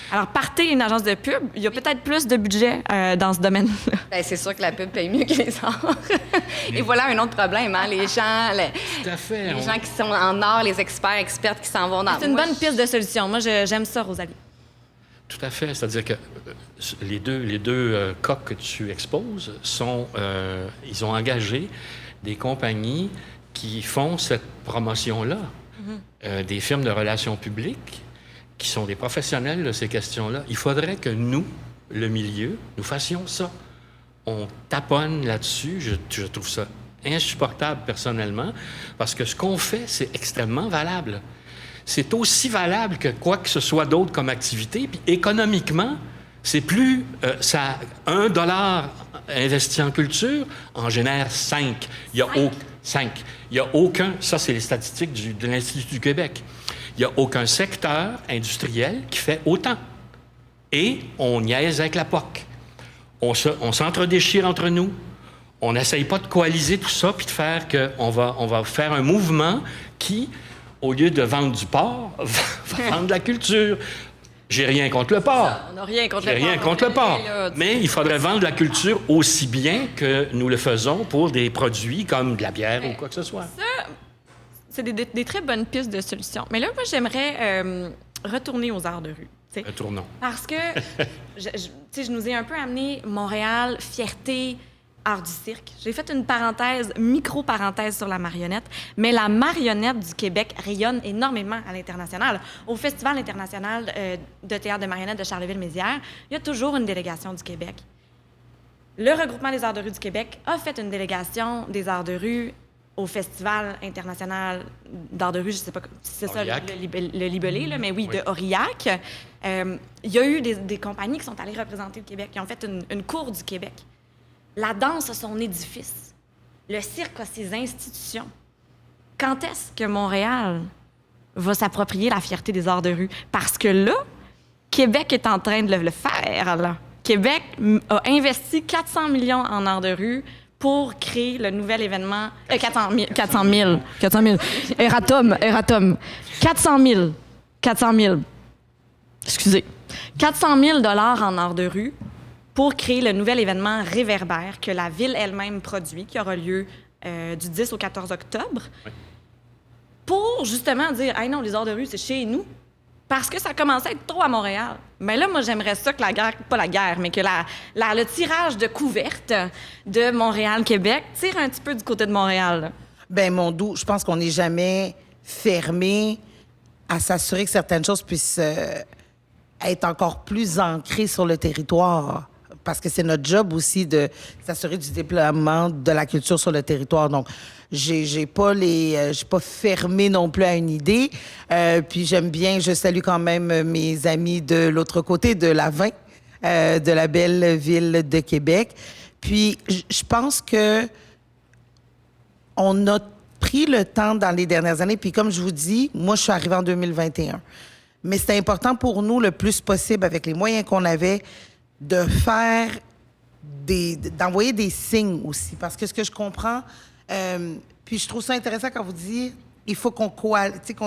Alors, partez une agence de pub, il y a peut-être plus de budget dans ce domaine-là. Bien, c'est sûr que la pub paye mieux que les arts. Et voilà un autre problème, hein? Les gens, Tout à fait, les gens qui sont en art, les expertes qui s'en vont dans... C'est une bonne piste de solution. Moi, j'aime ça, Rosalie. Tout à fait. C'est-à-dire que les deux cas que tu exposes ils ont engagé des compagnies qui font cette promotion-là. Des firmes de relations publiques qui sont des professionnels de ces questions-là. Il faudrait que nous, le milieu, nous fassions ça. On taponne là-dessus. Je trouve ça insupportable personnellement parce que ce qu'on fait, c'est extrêmement valable. C'est aussi valable que quoi que ce soit d'autre comme activité. Puis économiquement, c'est plus... $1 investi en culture en génère 5. Il y a 5. Il n'y a aucun... Ça, c'est les statistiques de l'Institut du Québec. Il n'y a aucun secteur industriel qui fait autant. Et on niaise avec la POC. On s'entre-déchire entre nous. On n'essaye pas de coaliser tout ça puis de faire qu'on va faire un mouvement qui, au lieu de vendre du porc, va vendre de la culture. J'ai rien contre le porc. On n'a rien contre J'ai le porc. rien contre le porc. Mais il faudrait vendre la culture aussi bien que nous le faisons pour des produits comme de la bière ou quoi que ce soit. C'est des très bonnes pistes de solutions. Mais là, moi, j'aimerais retourner aux arts de rue. T'sais. Retournons. Parce que je nous ai un peu amené Montréal, fierté, art du cirque. J'ai fait une parenthèse, micro-parenthèse sur la marionnette, mais la marionnette du Québec rayonne énormément à l'international. Au Festival international de théâtre de marionnettes de Charleville-Mézières, il y a toujours une délégation du Québec. Le regroupement des arts de rue du Québec a fait une délégation des arts de rue au Festival international d'art de rue, je ne sais pas si c'est ça le libellé, là, mais oui, de Aurillac. Il y a eu des compagnies qui sont allées représenter le Québec, qui ont fait une cour du Québec. La danse a son édifice. Le cirque a ses institutions. Quand est-ce que Montréal va s'approprier la fierté des arts de rue? Parce que là, Québec est en train de le faire. Là. Québec a investi 400 millions en arts de rue pour créer le nouvel événement... 400 000. Eratom. 400 000. Excusez. 400 000 $ en arts de rue pour créer le nouvel événement Réverbère que la ville elle-même produit, qui aura lieu du 10 au 14 octobre, pour justement dire « Hey non, les arts de rue, c'est chez nous ». Parce que ça commençait à être trop à Montréal. Mais là, moi, j'aimerais ça que que le tirage de couverte de Montréal-Québec tire un petit peu du côté de Montréal. Là. Bien, mon doux, je pense qu'on n'est jamais fermé à s'assurer que certaines choses puissent être encore plus ancrées sur le territoire. Parce que c'est notre job aussi de s'assurer du déploiement de la culture sur le territoire. Donc, j'ai pas fermé non plus à une idée. Puis je salue quand même mes amis de l'autre côté, de la 20, de la belle ville de Québec. Puis, je pense que on a pris le temps dans les dernières années. Puis, comme je vous dis, moi, je suis arrivée en 2021. Mais c'était important pour nous, le plus possible, avec les moyens qu'on avait, d'envoyer des signes aussi. Parce que ce que je comprends, puis je trouve ça intéressant quand vous dites, il faut qu'on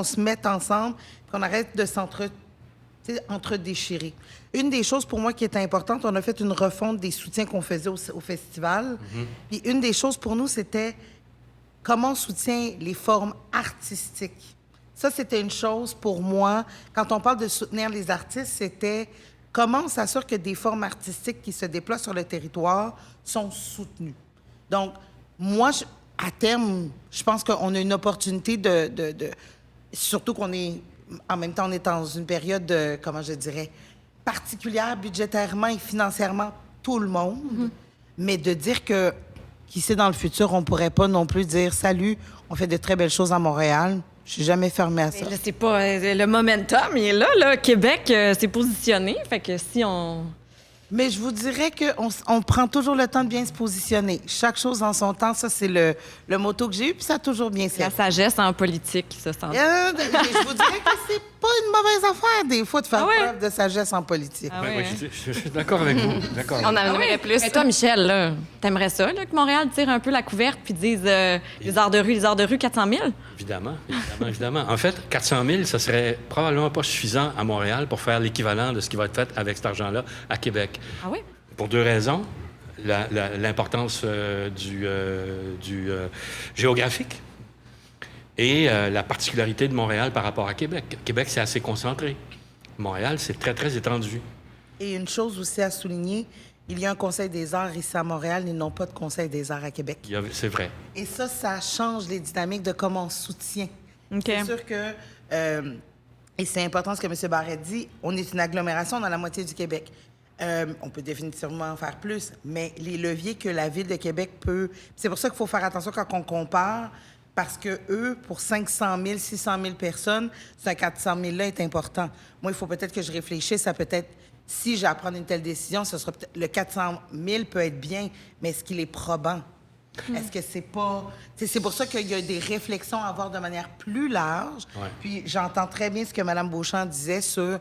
se mette ensemble, qu'on arrête de entre-déchirer. Une des choses pour moi qui est importante, on a fait une refonte des soutiens qu'on faisait au festival. Puis une des choses pour nous, c'était comment on soutient les formes artistiques. Ça, c'était une chose pour moi. Quand on parle de soutenir les artistes, c'était comment on s'assure que des formes artistiques qui se déploient sur le territoire sont soutenues. Donc, moi, à terme, je pense qu'on a une opportunité surtout qu'on est, en même temps, on est dans une période, particulière budgétairement et financièrement, tout le monde, mais de dire que, qui sait, dans le futur, on pourrait pas non plus dire « Salut, on fait de très belles choses à Montréal ». Je suis jamais fermée à ça. Là, c'est pas le momentum, il est là. Québec s'est positionné, fait que si on... Mais je vous dirais qu'on prend toujours le temps de bien se positionner. Chaque chose en son temps, ça, c'est le motto que j'ai eu, puis ça a toujours bien servi. La sagesse en politique, ça sent. Je vous dirais que c'est pas une mauvaise affaire, des fois, de faire preuve de sagesse en politique. Je suis d'accord avec vous. D'accord. On en aimerait plus. Mais toi, Michel, là, t'aimerais ça, là, que Montréal tire un peu la couverte puis dise les arts de rue, 400 000? Évidemment. En fait, 400 000, ça serait probablement pas suffisant à Montréal pour faire l'équivalent de ce qui va être fait avec cet argent-là à Québec. Ah oui? Pour deux raisons. L'importance du géographique et la particularité de Montréal par rapport à Québec. Québec, c'est assez concentré. Montréal, c'est très, très étendu. Et une chose aussi à souligner, il y a un Conseil des arts ici à Montréal, ils n'ont pas de Conseil des arts à Québec. C'est vrai. Et ça change les dynamiques de comment on soutient. Okay. C'est sûr que, et c'est important ce que M. Barrette dit, on est une agglomération dans la moitié du Québec. On peut définitivement en faire plus, mais les leviers que la Ville de Québec peut... C'est pour ça qu'il faut faire attention quand on compare, parce que eux, pour 500 000, 600 000 personnes, ce 400 000-là est important. Moi, il faut peut-être que je réfléchisse à peut-être, si j'ai à prendre une telle décision, ce sera peut-être... Le 400 000 peut être bien, mais est-ce qu'il est probant? Est-ce que c'est pas... C'est pour ça qu'il y a des réflexions à avoir de manière plus large. Ouais. Puis j'entends très bien ce que Mme Beauchamp disait sur...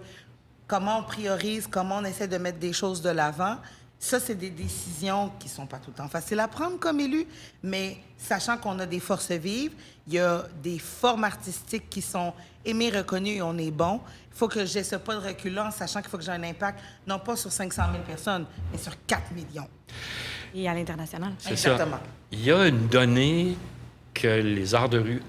comment on priorise, comment on essaie de mettre des choses de l'avant. Ça, c'est des décisions qui sont pas tout le temps faciles à prendre comme élu, mais sachant qu'on a des forces vives, il y a des formes artistiques qui sont aimées, reconnues et on est bon. Il faut que j'ai ce pas de recul-là en sachant qu'il faut que j'ai un impact, non pas sur 500 000 personnes, mais sur 4 millions. Et à l'international. C'est Exactement. ça. Il y a une donnée que les arts de rue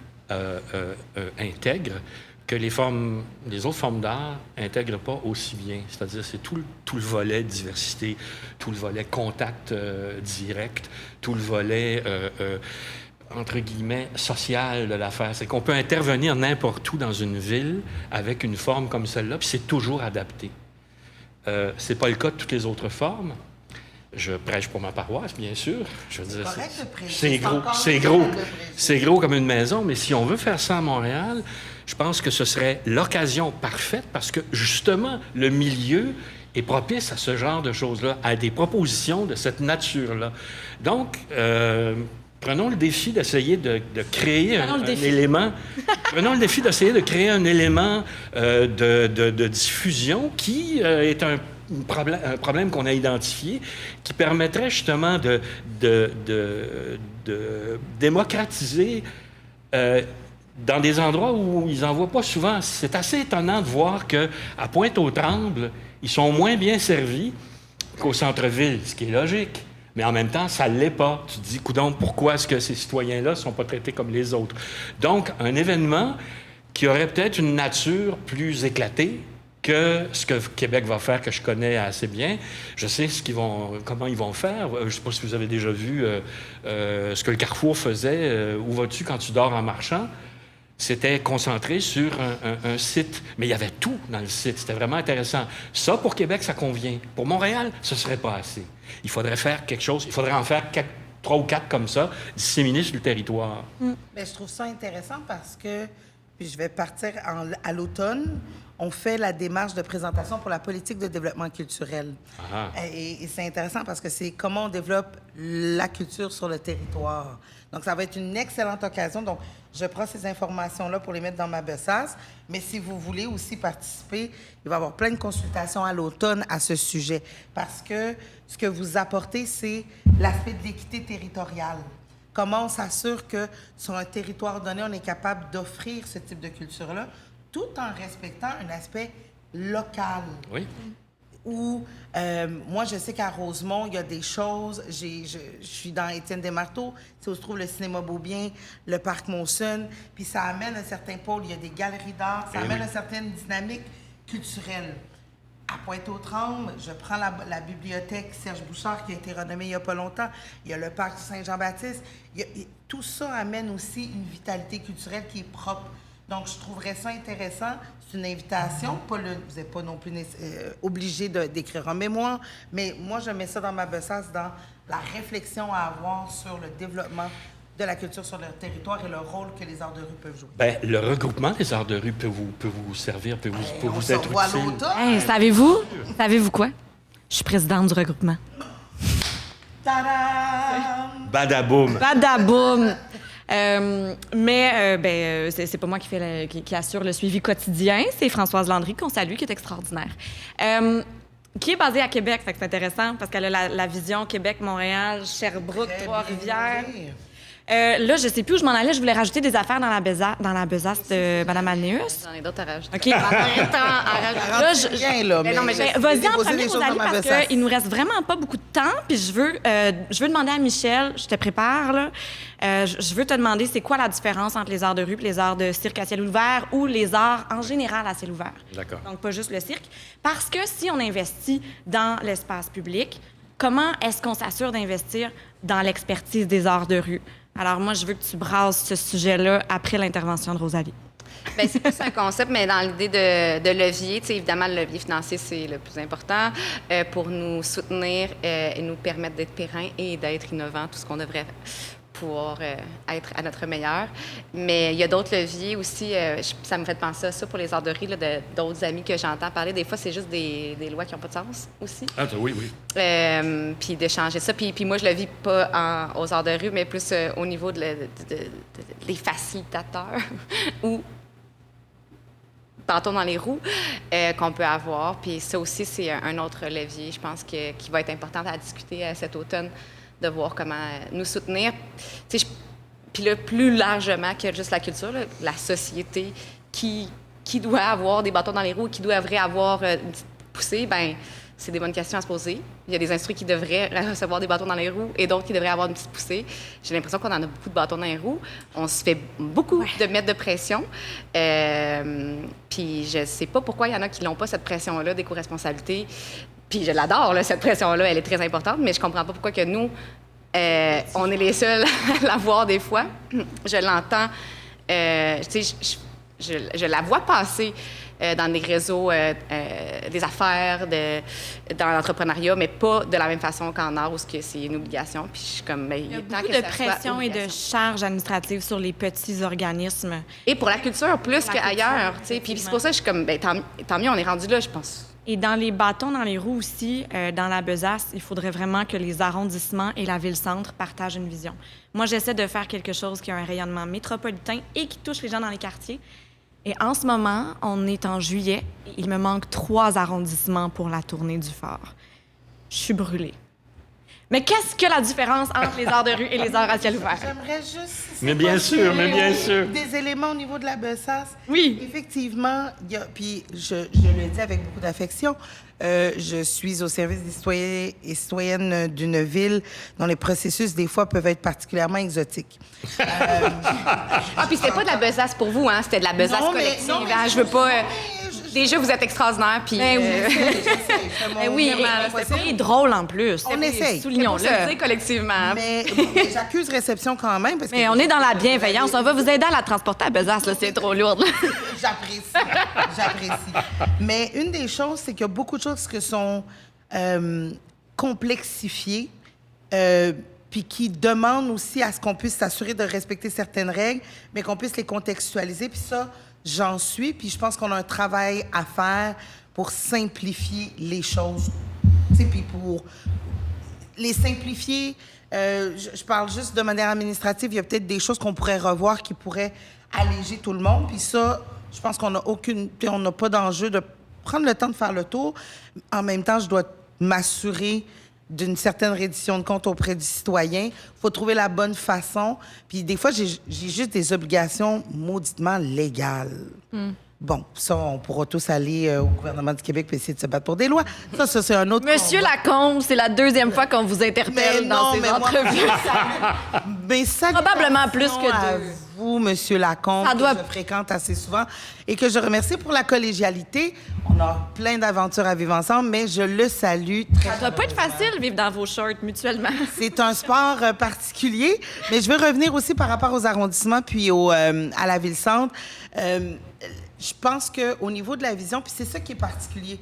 intègrent, que les autres formes d'art n'intègrent pas aussi bien. C'est-à-dire, c'est tout le volet diversité, tout le volet contact direct, tout le volet, entre guillemets, social de l'affaire. C'est qu'on peut intervenir n'importe où dans une ville avec une forme comme celle-là, puis c'est toujours adapté. C'est pas le cas de toutes les autres formes. Je prêche pour ma paroisse, bien sûr. Je veux dire, c'est gros comme une maison, mais si on veut faire ça à Montréal, je pense que ce serait l'occasion parfaite parce que, justement, le milieu est propice à ce genre de choses-là, à des propositions de cette nature-là. Donc, prenons le défi d'essayer de créer un élément. Prenons le défi d'essayer de créer un élément de diffusion qui est un problème qu'on a identifié, qui permettrait justement de démocratiser dans des endroits où ils n'en voient pas souvent. C'est assez étonnant de voir qu'à Pointe-aux-Trembles, ils sont moins bien servis qu'au centre-ville, ce qui est logique. Mais en même temps, ça ne l'est pas. Tu te dis, coudonc, pourquoi est-ce que ces citoyens-là ne sont pas traités comme les autres? Donc, un événement qui aurait peut-être une nature plus éclatée que ce que Québec va faire, que je connais assez bien. Je sais comment ils vont faire. Je ne sais pas si vous avez déjà vu ce que le Carrefour faisait. Où vas-tu quand tu dors en marchant? C'était concentré sur un site. Mais il y avait tout dans le site. C'était vraiment intéressant. Ça, pour Québec, ça convient. Pour Montréal, ce ne serait pas assez. Il faudrait faire quelque chose. Il faudrait en faire 3 ou 4 comme ça, disséminés sur le territoire. Mais je trouve ça intéressant parce que, puis je vais partir à l'automne, on fait la démarche de présentation pour la politique de développement culturel. Et c'est intéressant parce que c'est comment on développe la culture sur le territoire. Donc, ça va être une excellente occasion. Donc, je prends ces informations-là pour les mettre dans ma besace. Mais si vous voulez aussi participer, il va y avoir plein de consultations à l'automne à ce sujet. Parce que ce que vous apportez, c'est l'aspect de l'équité territoriale. Comment on s'assure que sur un territoire donné, on est capable d'offrir ce type de culture-là, tout en respectant un aspect local. Oui. Où, moi, je sais qu'à Rosemont, il y a des choses. Je suis dans Étienne Desmarteaux, c'est où se trouve le cinéma Beaubien, le parc Monson, puis ça amène un certain pôle. Il y a des galeries d'art, ça amène une certaine dynamique culturelle. À Pointe-aux-Trembles, je prends la bibliothèque Serge Bouchard qui a été renommée il n'y a pas longtemps. Il y a le parc Saint-Jean-Baptiste. Tout ça amène aussi une vitalité culturelle qui est propre. Donc, je trouverais ça intéressant. C'est une invitation. Vous n'êtes pas non plus obligé d'écrire en mémoire, mais moi, je mets ça dans ma besace, dans la réflexion à avoir sur le développement de la culture sur leur territoire et le rôle que les arts de rue peuvent jouer. Bien, le regroupement des arts de rue peut vous servir, peut vous être utile. Hey, savez-vous quoi? Je suis présidente du regroupement. Tadam! Badaboum! Badaboum! C'est pas moi qui assure le suivi quotidien. C'est Françoise Landry, qu'on salue, qui est extraordinaire. Qui est basée à Québec, fait que c'est intéressant parce qu'elle a la vision Québec, Montréal, Sherbrooke, Trois-Rivières. Là, je sais plus où je m'en allais. Je voulais rajouter des affaires dans la besace de Mme Alnéus. J'en ai d'autres à rajouter. OK. Vas-y en premier, Rosalie, parce qu'il nous reste vraiment pas beaucoup de temps. Puis je veux demander à Michel, je te prépare, là. Je veux te demander, c'est quoi la différence entre les arts de rue et les arts de cirque à ciel ouvert ou les arts en général à ciel ouvert? D'accord. Donc, pas juste le cirque. Parce que si on investit dans l'espace public, comment est-ce qu'on s'assure d'investir dans l'expertise des arts de rue? Alors, moi, je veux que tu brasses ce sujet-là après l'intervention de Rosalie. Bien, c'est plus un concept, mais dans l'idée de levier, tu sais, évidemment, le levier financier, c'est le plus important pour nous soutenir et nous permettre d'être pérennes et d'être innovants, tout ce qu'on devrait pouvoir être à notre meilleur. Mais il y a d'autres leviers aussi. Ça me fait penser à ça pour les arts de rue, là, d'autres amis que j'entends parler. Des fois, c'est juste des lois qui n'ont pas de sens aussi. Ah, oui. Puis d'échanger ça. Puis moi, je le vis pas aux arts de rue, mais plus au niveau des facilitateurs ou bâtons dans les roues qu'on peut avoir. Puis ça aussi, c'est un autre levier, je pense, qui va être important à discuter cet automne, de voir comment nous soutenir. Puis là, plus largement que juste la culture, là, la société qui doit avoir des bâtons dans les roues, qui devrait avoir une petite poussée, bien, c'est des bonnes questions à se poser. Il y a des instruits qui devraient recevoir des bâtons dans les roues et d'autres qui devraient avoir une petite poussée. J'ai l'impression qu'on en a beaucoup de bâtons dans les roues. On se fait beaucoup de mettre de pression. Puis je sais pas pourquoi il y en a qui n'ont pas, cette pression-là d'éco-responsabilité. Puis je l'adore, là, cette pression-là, elle est très importante, mais je comprends pas pourquoi que nous, on est les seuls à la voir des fois. Je l'entends. Tu sais, je la vois passer dans des réseaux des affaires, dans l'entrepreneuriat, mais pas de la même façon qu'en art où c'est une obligation. Puis je suis comme, ben, il y a beaucoup de pression et de charges administratives sur les petits organismes. Et pour la culture, plus qu'ailleurs. Puis c'est pour ça que je suis comme, ben, tant mieux, on est rendu là, je pense. Et dans les bâtons dans les roues aussi, dans la besace, il faudrait vraiment que les arrondissements et la ville-centre partagent une vision. Moi, j'essaie de faire quelque chose qui a un rayonnement métropolitain et qui touche les gens dans les quartiers. Et en ce moment, on est en juillet. Et il me manque 3 arrondissements pour la tournée du phare. Je suis brûlée. Mais qu'est-ce que la différence entre les arts de rue et les arts à ciel ouvert? J'aimerais juste... Mais bien sûr. Des éléments au niveau de la besace. Oui. Effectivement, puis je le dis avec beaucoup d'affection, je suis au service des citoyens et citoyennes d'une ville dont les processus, des fois, peuvent être particulièrement exotiques. Puis c'était pas de la besace pour vous, hein? C'était de la besace collective. Non, mais je veux pas... Déjà, vous êtes extraordinaire, puis... Oui, c'est drôle en plus. On essaye. Soulignons-le. On le dit collectivement. Mais j'accuse réception quand même. Parce Mais que on est dans la bienveillance. On va vous aider à la transporter à besace, là, c'est trop lourd. J'apprécie. Mais une des choses, c'est qu'il y a beaucoup de choses qui sont complexifiées, puis qui demandent aussi à ce qu'on puisse s'assurer de respecter certaines règles, mais qu'on puisse les contextualiser. Puis ça, j'en suis. Puis je pense qu'on a un travail à faire pour simplifier les choses. Tu sais, puis pour les simplifier, je parle juste de manière administrative, il y a peut-être des choses qu'on pourrait revoir qui pourraient alléger tout le monde. Puis ça, je pense qu'on n'a pas d'enjeu de prendre le temps de faire le tour. En même temps, je dois m'assurer d'une certaine reddition de compte auprès du citoyen. Il faut trouver la bonne façon. Puis des fois, j'ai juste des obligations mauditement légales. Bon, ça, on pourra tous aller au gouvernement du Québec et essayer de se battre pour des lois. Ça c'est un autre Monsieur combat. Lacombe, c'est la 2e fois qu'on vous interpelle dans ces entrevues. Mais ça, probablement plus que à 2. vous, Monsieur Lacombe, que je fréquente assez souvent et que je remercie pour la collégialité. On a plein d'aventures à vivre ensemble, mais je le salue très. Ça doit pas être facile de vivre dans vos shorts mutuellement. C'est un sport particulier, mais je veux revenir aussi par rapport aux arrondissements puis à la ville-centre. Je pense qu'au niveau de la vision, puis c'est ça qui est particulier,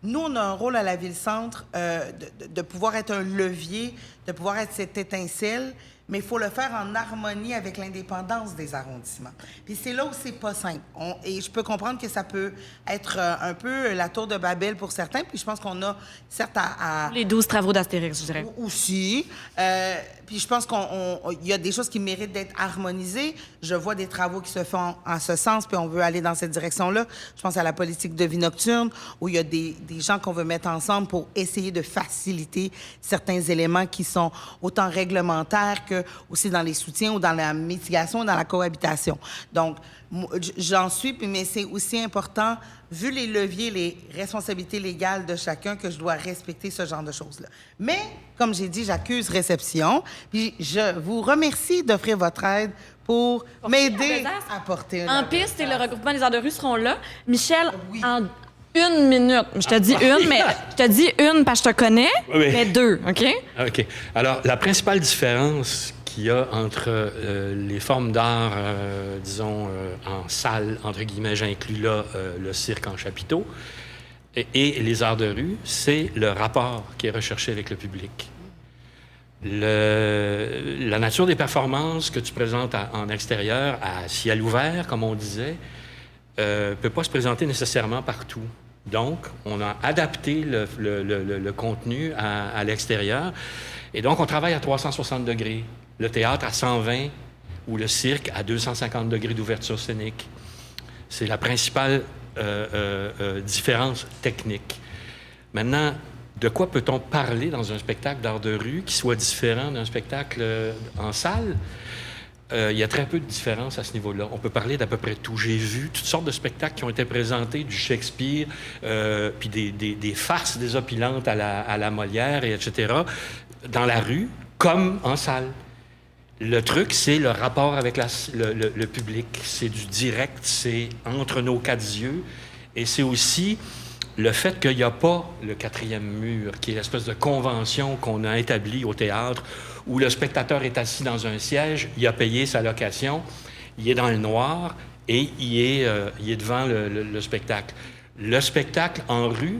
nous, on a un rôle à la ville-centre de pouvoir être un levier, de pouvoir être cette étincelle, mais il faut le faire en harmonie avec l'indépendance des arrondissements. Puis c'est là où c'est pas simple. Et je peux comprendre que ça peut être un peu la tour de Babel pour certains, puis je pense qu'on a, certes, à... Les 12 travaux d'Astérix, je dirais. Aussi. Puis je pense qu'il y a des choses qui méritent d'être harmonisées. Je vois des travaux qui se font en ce sens, puis on veut aller dans cette direction-là. Je pense à la politique de vie nocturne, où il y a des gens qu'on veut mettre ensemble pour essayer de faciliter certains éléments qui sont autant réglementaires que aussi dans les soutiens ou dans la mitigation ou dans la cohabitation. Donc, j'en suis, mais c'est aussi important, vu les leviers, les responsabilités légales de chacun, que je dois respecter ce genre de choses-là. Mais, comme j'ai dit, j'accuse réception. Puis je vous remercie d'offrir votre aide pour m'aider à porter un... En piste et le regroupement des arts de rue seront là. Michel, en 1 minute, je te dis une, mais je te dis une parce que je te connais, mais 2, OK? OK. Alors, la principale différence qu'il y a entre les formes d'art, disons, en salle, entre guillemets, j'inclus là le cirque en chapiteau, et les arts de rue, c'est le rapport qui est recherché avec le public. La nature des performances que tu présentes en extérieur, à ciel ouvert, comme on disait, peut pas se présenter nécessairement partout. Donc, on a adapté le contenu à l'extérieur. Et donc, on travaille à 360 degrés. Le théâtre à 120 ou le cirque à 250 degrés d'ouverture scénique. C'est la principale différences techniques. Maintenant, de quoi peut-on parler dans un spectacle d'art de rue qui soit différent d'un spectacle en salle? Il y a très peu de différence à ce niveau-là. On peut parler d'à peu près tout. J'ai vu toutes sortes de spectacles qui ont été présentés, du Shakespeare, puis des farces désopilantes à la Molière, et etc., dans la rue, comme en salle. Le truc, c'est le rapport avec le public. C'est du direct, c'est entre nos quatre yeux. Et c'est aussi le fait qu'il n'y a pas le quatrième mur, qui est l'espèce de convention qu'on a établie au théâtre, où le spectateur est assis dans un siège, il a payé sa location, il est dans le noir et il est devant le spectacle. Le spectacle en rue,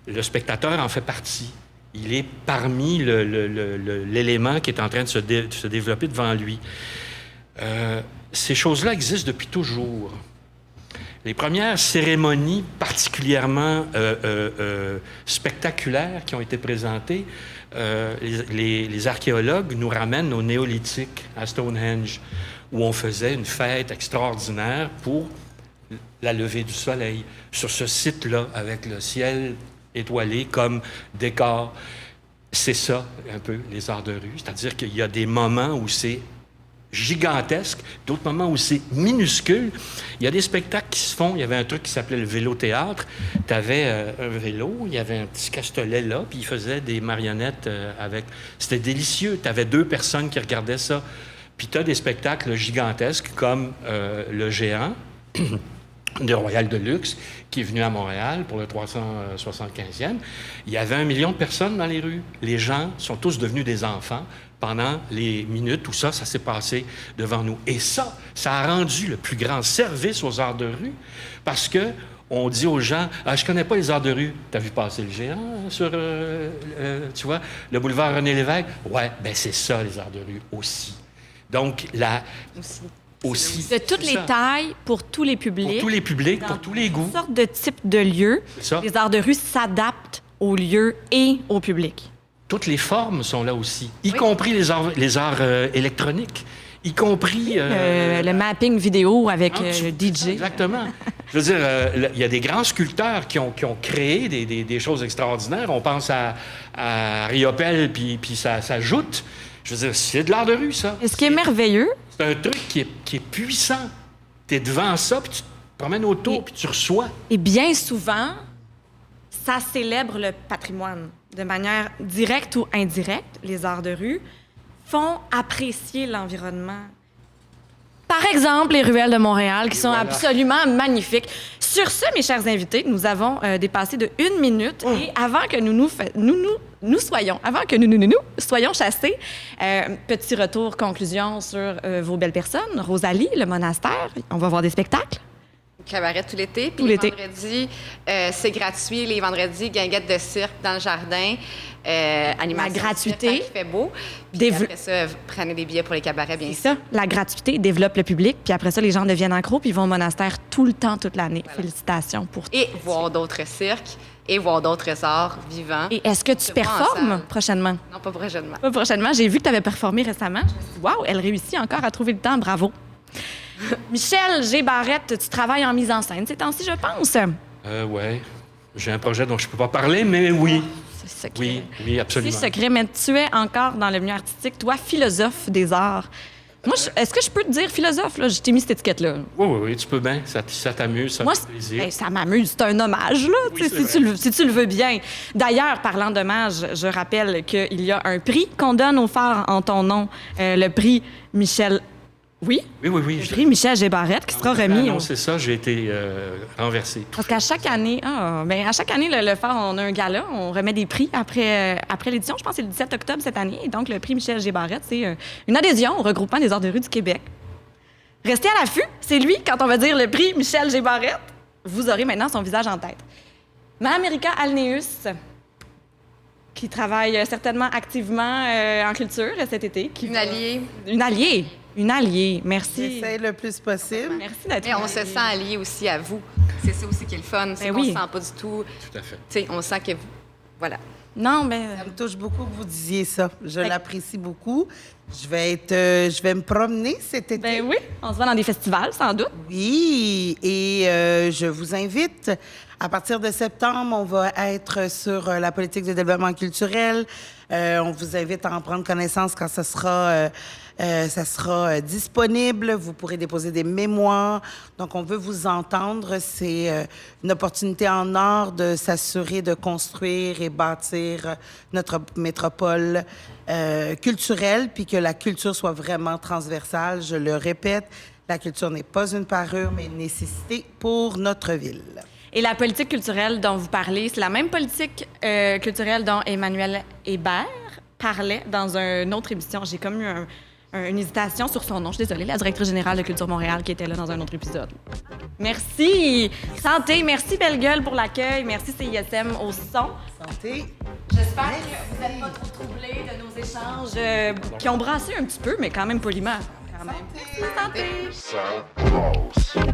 le spectateur en fait partie. Il est parmi l'élément qui est en train de se développer devant lui. Ces choses-là existent depuis toujours. Les premières cérémonies particulièrement spectaculaires qui ont été présentées, les archéologues nous ramènent au néolithique, à Stonehenge, où on faisait une fête extraordinaire pour la levée du soleil, sur ce site-là, avec le ciel étoilé comme décor. C'est ça, un peu, les arts de rue. C'est-à-dire qu'il y a des moments où c'est gigantesque, d'autres moments où c'est minuscule. Il y a des spectacles qui se font. Il y avait un truc qui s'appelait le vélo-théâtre. Tu avais un vélo, il y avait un petit castelet là, puis ils faisaient des marionnettes avec... C'était délicieux. Tu avais 2 personnes qui regardaient ça. Puis tu as des spectacles gigantesques comme Le Géant de Royal de Luxe, qui est venu à Montréal pour le 375e. Il y avait 1 million de personnes dans les rues. Les gens sont tous devenus des enfants pendant les minutes où ça s'est passé devant nous. Et ça a rendu le plus grand service aux arts de rue, parce que on dit aux gens, « Ah, je connais pas les arts de rue. T'as vu passer Le Géant sur, tu vois, le boulevard René-Lévesque? » Ouais, ben c'est ça, les arts de rue aussi. Donc, aussi. De toutes les tailles, pour tous les publics. Pour tous les publics, pour tous les goûts. Toutes sortes de types de lieux. Les arts de rue s'adaptent aux lieux et au public. Toutes les formes sont là aussi, y compris les arts électroniques, y compris... le mapping vidéo avec le DJ. Exactement. Je veux dire, il y a des grands sculpteurs qui ont créé des choses extraordinaires. On pense à Riopelle, puis ça joute. Je veux dire, c'est de l'art de rue, ça. Et ce qui est merveilleux... C'est un truc qui est puissant. Tu es devant ça, puis tu te promènes autour, puis tu reçois. Et bien souvent, ça célèbre le patrimoine. De manière directe ou indirecte, les arts de rue font apprécier l'environnement. Par exemple, les ruelles de Montréal, qui sont absolument magnifiques. Sur ce, mes chers invités, nous avons dépassé de 1 minute. Et avant que nous soyons chassés, petit retour, conclusion sur vos belles personnes. Rosalie, le monastère, on va voir des spectacles. Cabaret tout l'été. Puis tout l'été. Vendredi, c'est gratuit. Les vendredis, guinguette de cirque dans le jardin. Animation. La gratuité. Qui fait beau. Puis après ça, prenez des billets pour les cabarets, bien sûr. C'est ça. La gratuité développe le public. Puis après ça, les gens deviennent accros puis ils vont au monastère tout le temps, toute l'année. Voilà. Félicitations pour tout. Et voir d'autres cirques et voir d'autres arts vivants. Et est-ce que tu performes prochainement? Non, pas prochainement. Pas prochainement. J'ai vu que tu avais performé récemment. Je me suis dit, waouh, elle réussit encore à trouver le temps. Bravo. Michel G. Barrette, tu travailles en mise en scène ces temps-ci, je pense. Oui. J'ai un projet dont je ne peux pas parler, mais oui. C'est secret. Oui, absolument. C'est secret, mais tu es encore dans le milieu artistique. Toi, philosophe des arts. Moi, est-ce que je peux te dire philosophe? Là? Je t'ai mis cette étiquette-là. Oui, tu peux bien. Ça t'amuse, ça fait plaisir. Ben, ça m'amuse. C'est un hommage, là, oui, si tu le veux bien. D'ailleurs, parlant d'hommage, je rappelle qu'il y a un prix qu'on donne aux phares en ton nom, le prix Michel... Oui? Oui. Le prix Michel G. Barrette qui sera remis. Non, c'est ça, j'ai été renversé. Parce qu'à chaque année, à chaque année, le phare, on a un gala, on remet des prix après l'édition. Je pense que c'est le 17 octobre cette année. Et donc, le prix Michel G. Barrette, c'est une adhésion au regroupement des arts de rue du Québec. Restez à l'affût, c'est lui, quand on va dire le prix Michel G. Barrette, vous aurez maintenant son visage en tête. Mme Erika Alneus, qui travaille certainement activement en culture cet été. Une alliée, merci. J'essaie le plus possible. Merci d'être là. Et on se sent allié aussi à vous. C'est ça aussi qui est le fun. C'est qu'on ne se sent pas du tout... Tout à fait. Tu sais, on sent que vous... Voilà. Non, mais... Ça me touche beaucoup que vous disiez ça. Je l'apprécie beaucoup. Je vais me promener cet été. Ben oui, on se voit dans des festivals, sans doute. Oui, et je vous invite. À partir de septembre, on va être sur la politique de développement culturel. On vous invite à en prendre connaissance quand ça sera disponible. Vous pourrez déposer des mémoires. Donc, on veut vous entendre. C'est une opportunité en or de s'assurer de construire et bâtir notre métropole culturelle, puis que la culture soit vraiment transversale. Je le répète, la culture n'est pas une parure, mais une nécessité pour notre ville. Et la politique culturelle dont vous parlez, c'est la même politique culturelle dont Emmanuel Hébert parlait dans une autre émission. J'ai comme eu une hésitation sur son nom. Je suis désolée, la directrice générale de Culture Montréal qui était là dans un autre épisode. Merci! Santé! Merci, Belle Gueule, pour l'accueil. Merci, CISM, au son. Santé! J'espère que vous n'êtes pas trop troublés de nos échanges qui ont brassé un petit peu, mais quand même poliment. Quand même. Santé! Santé!